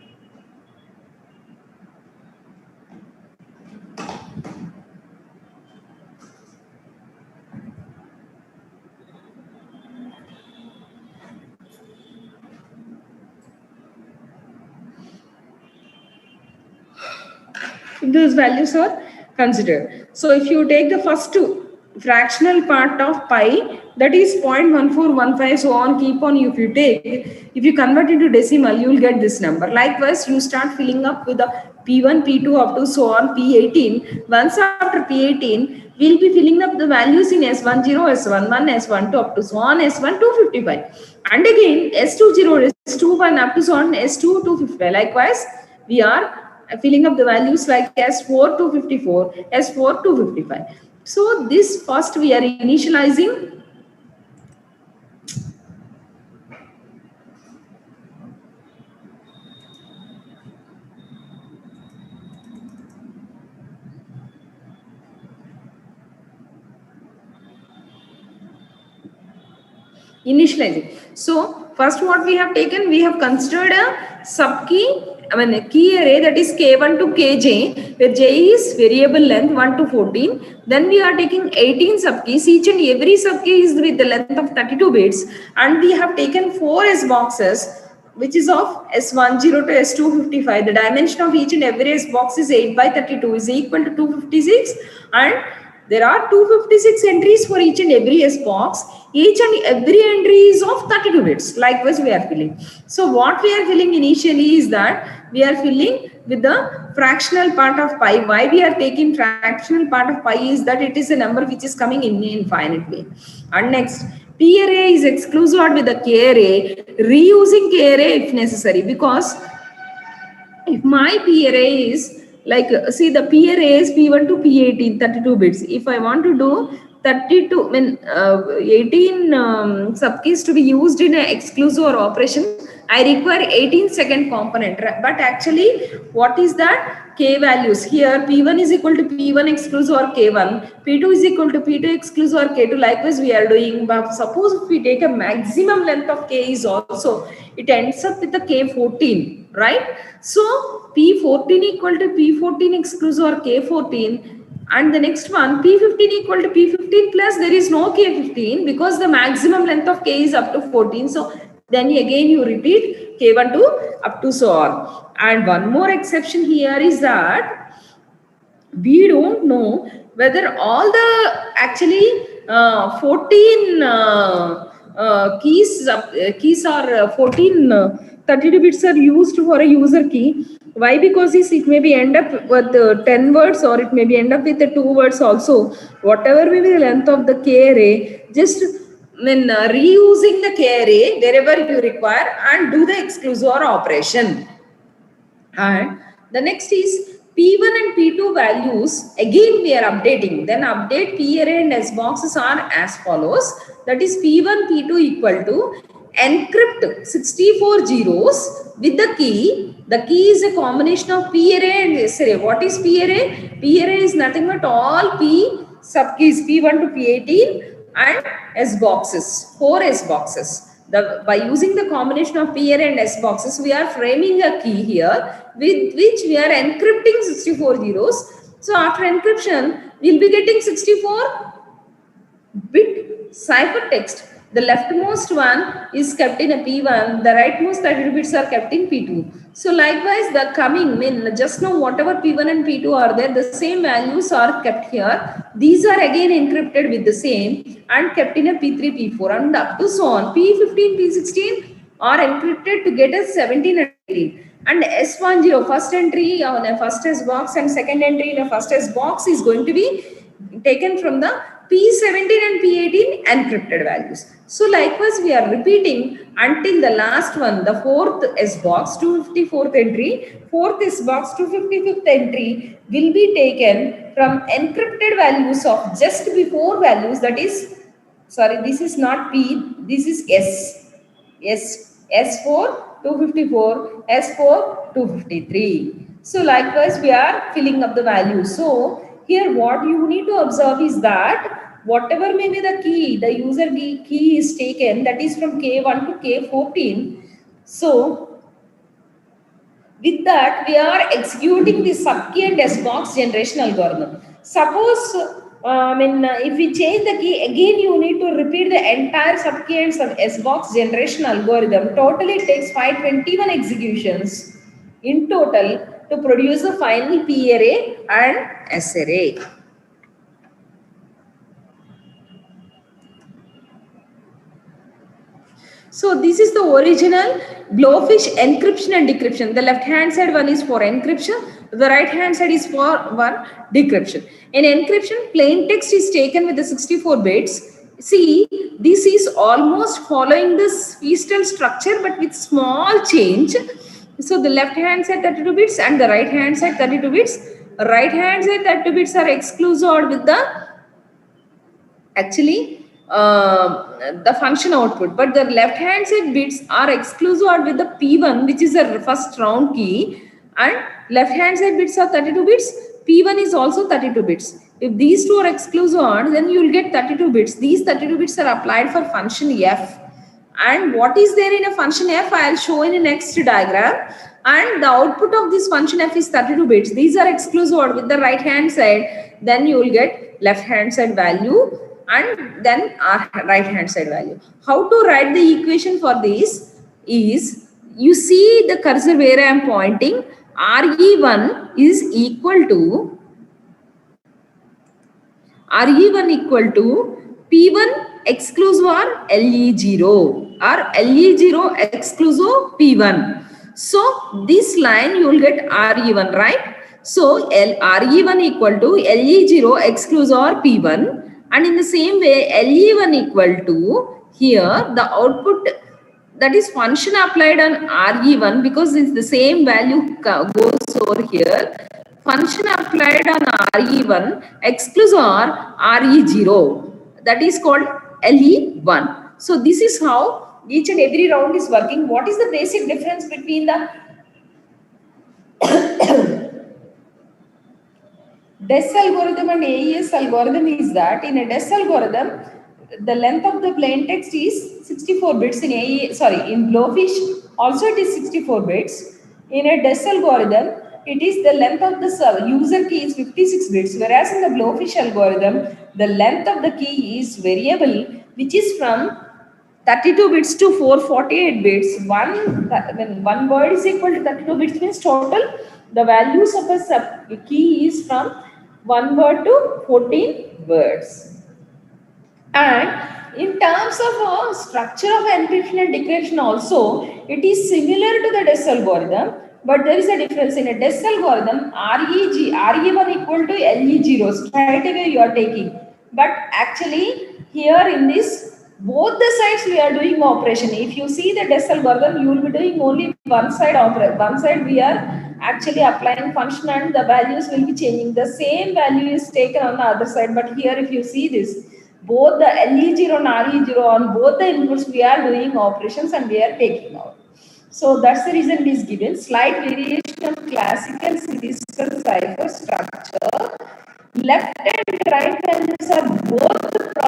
Speaker 1: those values are considered. So if you take the first fractional part of pi, that is 0.1415, so on, keep on, if you convert into decimal, you will get this number. Likewise, you start filling up with the P1, P2 up to so on P18. Once after P18, we'll be filling up the values in S10, S11, S12 up to so on, S1 255. And again, S20, S21 up to so on, S2 255. Likewise, we are filling up the values like S4 254, S4 255. So this first we are initializing. Initializing. So first what we have taken, we have considered a sub key, a key array that is K1 to Kj, where J is variable length 1 to 14. Then we are taking 18 sub keys. Each and every sub key is with the length of 32 bits. And we have taken 4 S boxes, which is of S10 to S255. The dimension of each and every S box is 8 by 32 is equal to 256. And there are 256 entries for each and every S box. Each and every entry is of 32 bits. Likewise, we are filling. So what we are filling initially is that we are filling with the fractional part of pi. Why we are taking fractional part of pi is that it is a number which is coming in infinite way. And next, P array is exclusive with the K array, reusing K array if necessary, because if my P array is like, see, the P array is P1 to P18, 32 bits. If I want to do 18 subkeys to be used in an exclusive or operation, I require 18-second component. But actually, what is that? K values. Here, P1 is equal to P1 exclusive or K1. P2 is equal to P2 exclusive or K2. Likewise, we are doing. But suppose if we take a maximum length of K is also, it ends up with a K14, right? So, P14 equal to P14 exclusive or K14. And the next one, P15 equal to P15 plus there is no K15 because the maximum length of K is up to 14. So then again you repeat K1 to up to so on. And one more exception here is that we don't know whether all the actually 14 keys are 14 32 bits are used for a user key. Why? Because it may be end up with 10 words or it may be end up with 2 words also. Whatever may be the length of the K array, just reusing the K array wherever you require and do the exclusive operation. And the next is P1 and P2 values. Again we are updating. Then update P array and S boxes are as follows. That is P1, P2 equal to encrypt 64 zeros with the key. The key is a combination of P array and S array. What is P array? P array is nothing but all P sub keys P1 to P18 and S boxes, 4 S boxes. By using the combination of P array and S boxes, we are framing a key here with which we are encrypting 64 zeros. So after encryption, we'll be getting 64 bit ciphertext. The leftmost one is kept in a P1, the rightmost 32 bits are kept in P2. So likewise, the coming, just now whatever P1 and P2 are there, the same values are kept here. These are again encrypted with the same and kept in a P3, P4 and up to so on. P15, P16 are encrypted to get us 17 and 18. And S10, first entry on a first S box and second entry in a first S box is going to be taken from the P17 and P18 encrypted values. So likewise, we are repeating until the last one, the fourth S box, 254th entry, fourth S box, 255th entry will be taken from encrypted values of just before values. That is, sorry, this is not P, this is S. S4, 254, S4, 253. So likewise, we are filling up the values. So here what you need to observe is that whatever may be the key, the user key is taken, that is from K1 to K14. So with that, we are executing the subkey and S box generation algorithm. Suppose, if we change the key, again you need to repeat the entire subkey and S box generation algorithm. Totally it takes 521 executions in total to produce the final P array and S array. So this is the original Blowfish encryption and decryption. The left hand side one is for encryption, The right hand side is for one decryption. In encryption, plain text is taken with the 64 bits. See, this is almost following this feastal structure but with small change. So the left hand side 32 bits and the right hand side 32 bits. Right hand side 32 bits are exclusive with the actually the function output, but the left hand side bits are exclusive with the P1, which is the first round key, and left hand side bits are 32 bits. P1 is also 32 bits. If these two are exclusive, then you will get 32 bits. These 32 bits are applied for function F. And what is there in a function F, I will show in the next diagram. And the output of this function F is 32 bits. These are exclusive with the right hand side. Then you will get left hand side value and then our right hand side value. How to write the equation for this is, you see the cursor where I am pointing, RE1 is equal to P1 exclusive or LE0 or LE0 exclusive P1. So this line you will get RE1, right? So RE1 equal to LE0 exclusive or P1, and in the same way LE1 equal to, here the output, that is function applied on RE1, because it's the same value goes over here. Function applied on RE1 exclusive or RE0, that is called LE1. So this is how each and every round is working. What is the basic difference between the DES algorithm and AES algorithm is that in a DES algorithm, the length of the plain text is 64 bits. In in Blowfish also it is 64 bits. In a DES algorithm, it is the length of the user key is 56 bits, whereas in the Blowfish algorithm, the length of the key is variable, which is from 32 bits to 448 bits. When one word is equal to 32 bits means total the values of a key is from 1 word to 14 words. And in terms of structure of encryption and decryption also, it is similar to the DES algorithm, but there is a difference. In a DES algorithm, RE1 equal to LE0, straight away you are taking. But actually here in this, both the sides we are doing operation. If you see the DES algorithm, you will be doing only one side operation. One side we are actually applying function and the values will be changing. The same value is taken on the other side, but here if you see this, both the LE0 and RE0 on both the inputs we are doing operations and we are taking out. So that's the reason it is given. Slight variation of classical physical cipher structure. Left and right values are both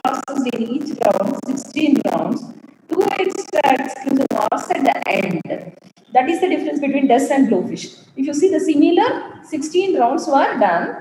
Speaker 1: processed in each round, 16 rounds. 2 extra exclusive ORs at the end. That is the difference between DES and Blowfish. If you see the similar 16 rounds were done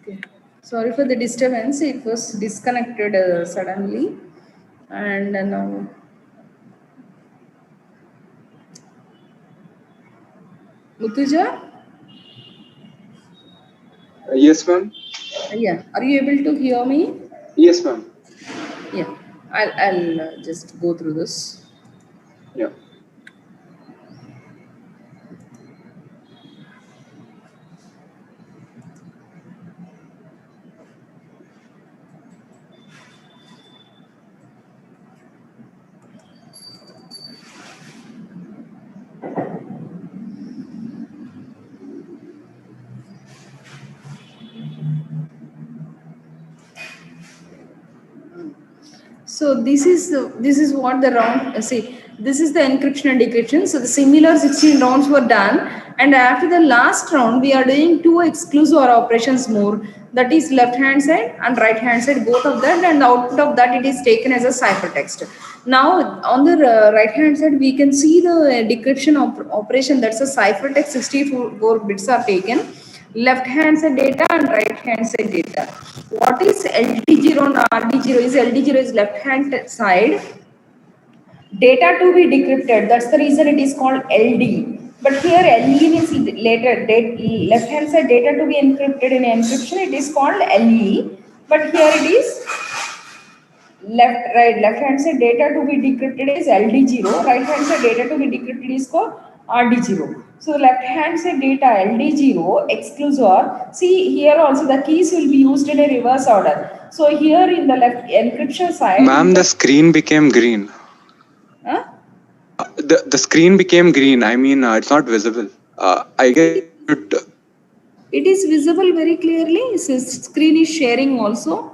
Speaker 1: Okay. Sorry for the disturbance. It was disconnected suddenly. And now. Mutuja?
Speaker 9: Yes, ma'am.
Speaker 1: Yeah. Are you able to hear me?
Speaker 9: Yes, ma'am.
Speaker 1: Yeah. I'll just go through this.
Speaker 9: Yeah.
Speaker 1: So this is what the round see. This is the encryption and decryption. So the similar 16 rounds were done, and after the last round, we are doing 2 exclusive operations more. That is left hand side and right hand side, both of that, and the output of that it is taken as a ciphertext. Now on the right hand side, we can see the decryption operation. That's a ciphertext. 64 bits are taken. Left hand side data and right hand side data. What is LD0 and RD0 is LD0 is left hand side data to be decrypted. That's the reason it is called LD. But here LE means later left hand side data to be encrypted in encryption. It is called LE. But here it is left hand side data to be decrypted is LD0. Right hand side data to be decrypted is called RD0. So left hand side data LD0 exclusive. See here also the keys will be used in a reverse order. So here in the left encryption side,
Speaker 9: Ma'am, the screen became green.
Speaker 1: Huh?
Speaker 9: The screen became green. I mean, it's not visible. I guess
Speaker 1: it is visible very clearly. Screen is sharing also.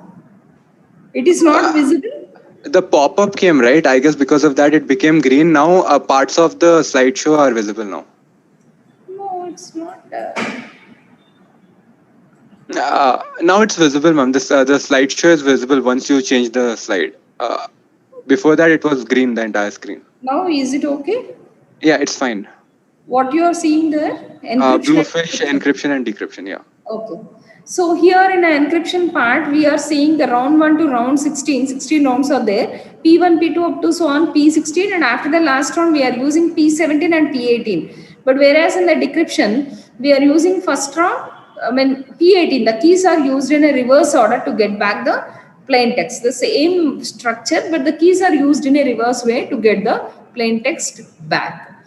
Speaker 1: It is not visible.
Speaker 9: The pop-up came, right? I guess because of that it became green. Now parts of the slideshow are visible now.
Speaker 1: No, it's not.
Speaker 9: Now it's visible, ma'am. The slideshow is visible once you change the slide. Before that it was green, the entire screen.
Speaker 1: Now is it okay?
Speaker 9: Yeah, it's fine.
Speaker 1: What you are seeing there?
Speaker 9: Bluefish, encryption and decryption, yeah.
Speaker 1: Okay. So here in the encryption part, we are seeing the round 1 to round 16. 16 rounds are there. P1, P2 up to so on P16, and after the last round we are using P17 and P18. But whereas in the decryption, we are using first round, P18. The keys are used in a reverse order to get back the plain text. The same structure, but the keys are used in a reverse way to get the plain text back.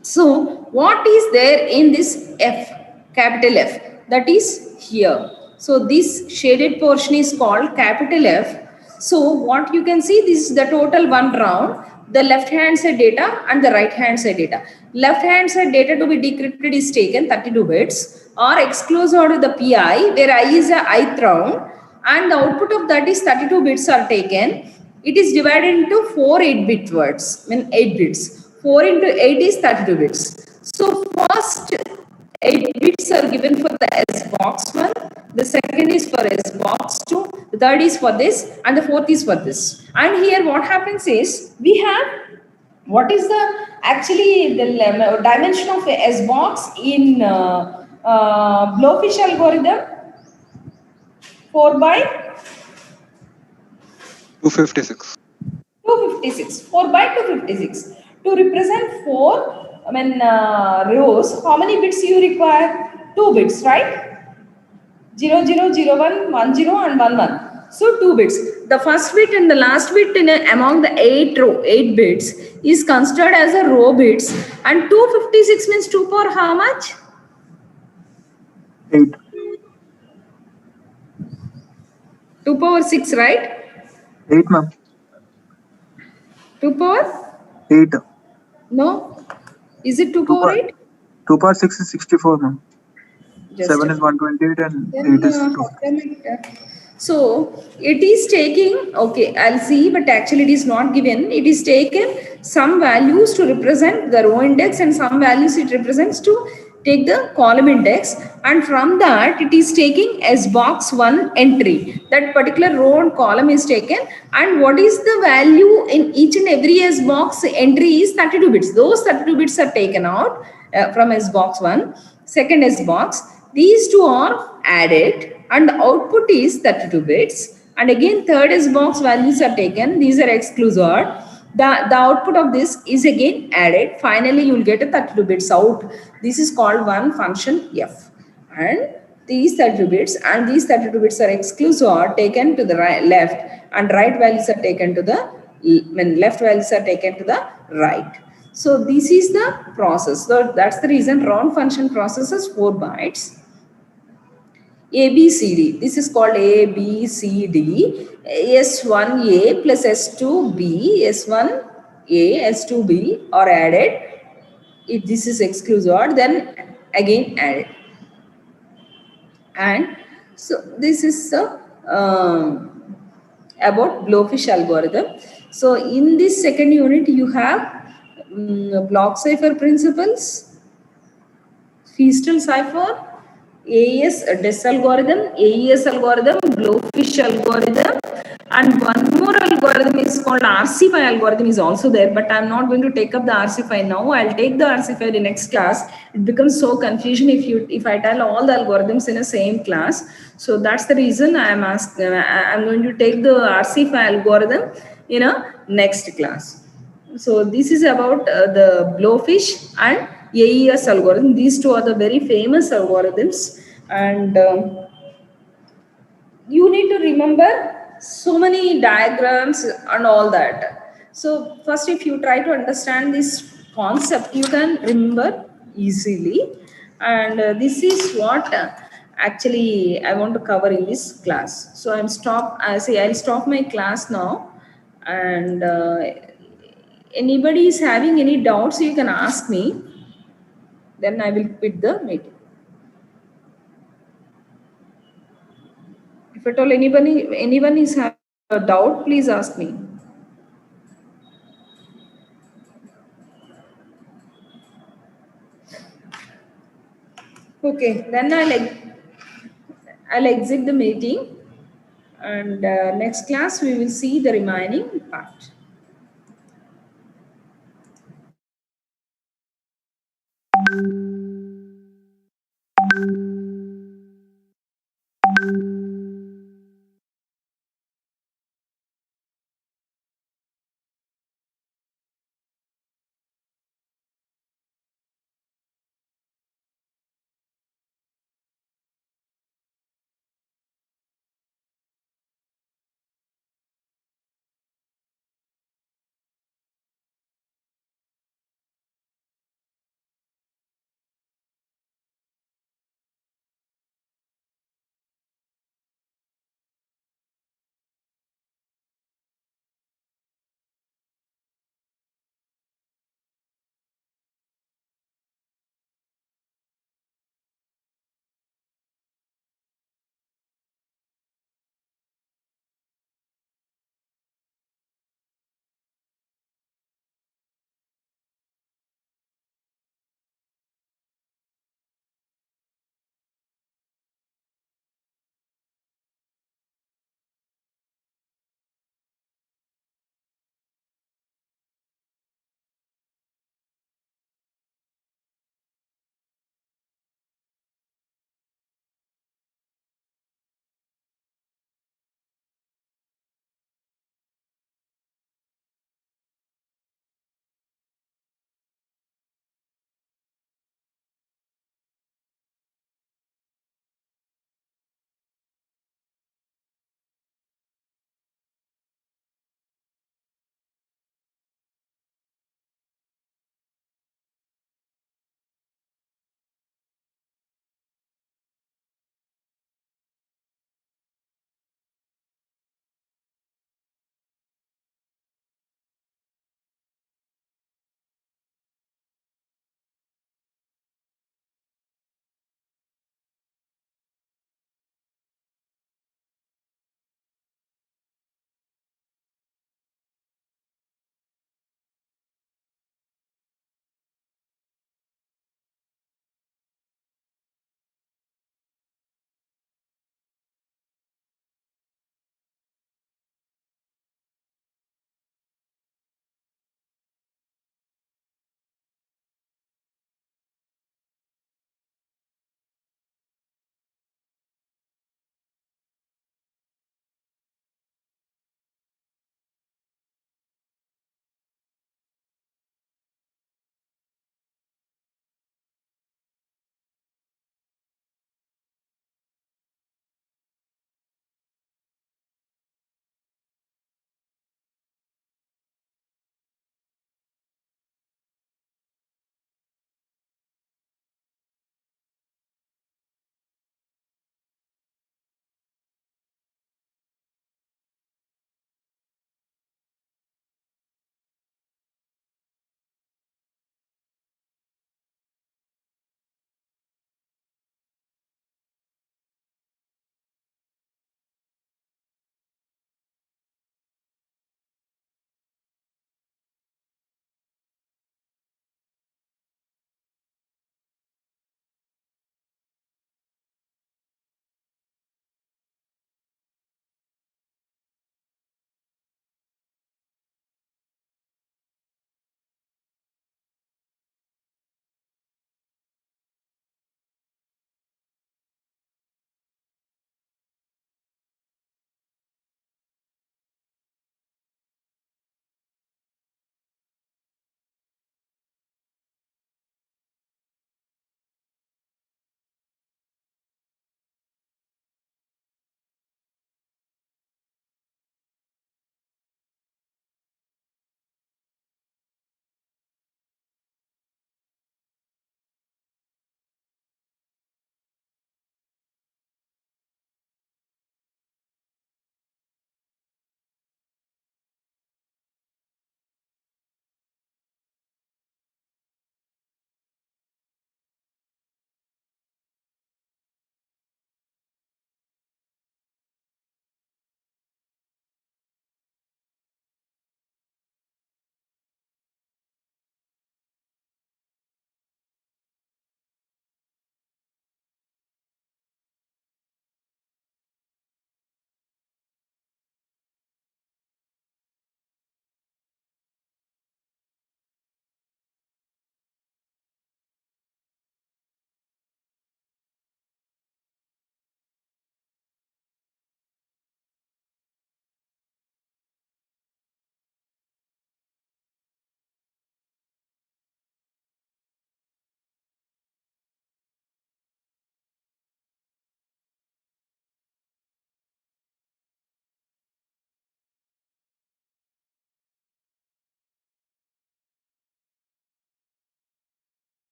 Speaker 1: So what is there in this F, capital F? That is here. So this shaded portion is called capital F. So what you can see, this is the total one round, the left hand side data and the right hand side data. Left hand side data to be decrypted is taken 32 bits or exclusive out of the PI, where I is a ith round, and the output of that is 32 bits are taken. It is divided into 4 8-bit words, 8 bits. 4 into 8 is 32 bits. So first 8 bits are given for the S box 1, the second is for S box 2, the third is for this, and the fourth is for this. And here what happens is, we have, what is the actually the dimension of a S box in Blowfish algorithm? 4 by
Speaker 9: 256.
Speaker 1: 256. 4 by 256. To represent 4 rows, how many bits you require? 2 bits, right? 0, 0, 0, 1, 1, 0 and 1, 1. So 2 bits. The first bit and the last bit among the 8 bits is considered as a row bits, and 256 means 2 power how much?
Speaker 4: 8.
Speaker 1: 2 power 6, right?
Speaker 4: 8, ma'am.
Speaker 1: 2 power?
Speaker 4: 8.
Speaker 1: No. Is it 2 power 8?
Speaker 4: 2 power 6 is 64, ma'am.
Speaker 1: Just
Speaker 4: 7 is 128 and 8 is 2.
Speaker 1: So it is taking, okay, I'll see, but actually it is not given. It is taken some values to represent the row index and some values it represents to take the column index, and from that it is taking S box 1 entry. That particular row and column is taken, and what is the value in each and every S box entry is 32 bits. Those 32 bits are taken out from S box 1, second S box. These two are added and output is 32 bits. And again, third is box values are taken. These are exclusive. The output of this is again added. Finally, you will get a 32 bits out. This is called one function f. And these 32 bits and these 32 bits are exclusive are taken to the right, left, and right values are taken to the left values are taken to the right. So this is the process. So that's the reason round function processes 4 bytes. A, B, C, D. This is called A, B, C, D. S1A plus S2B, S1A, S2B are added. If this is exclusive, then again added. And so this is about Blowfish algorithm. So in this second unit, you have block cipher principles, Feastel cipher, AES DES algorithm, AES algorithm, Blowfish algorithm, and one more algorithm is called RC5 algorithm is also there, but I'm not going to take up the RC5 now. I'll take the RC5 in next class. It becomes so confusion if I tell all the algorithms in a same class. So that's the reason I'm going to take the RC5 algorithm in a next class. So this is about the Blowfish and AES algorithm. These two are the very famous algorithms, and you need to remember so many diagrams and all that. So first, if you try to understand this concept, you can remember easily. And this is what actually I want to cover in this class. So I'll stop my class now, and anybody is having any doubts, you can ask me. Then I will quit the meeting. If at all anyone is having a doubt, please ask me. Okay, then I'll exit the meeting, and next class we will see the remaining part.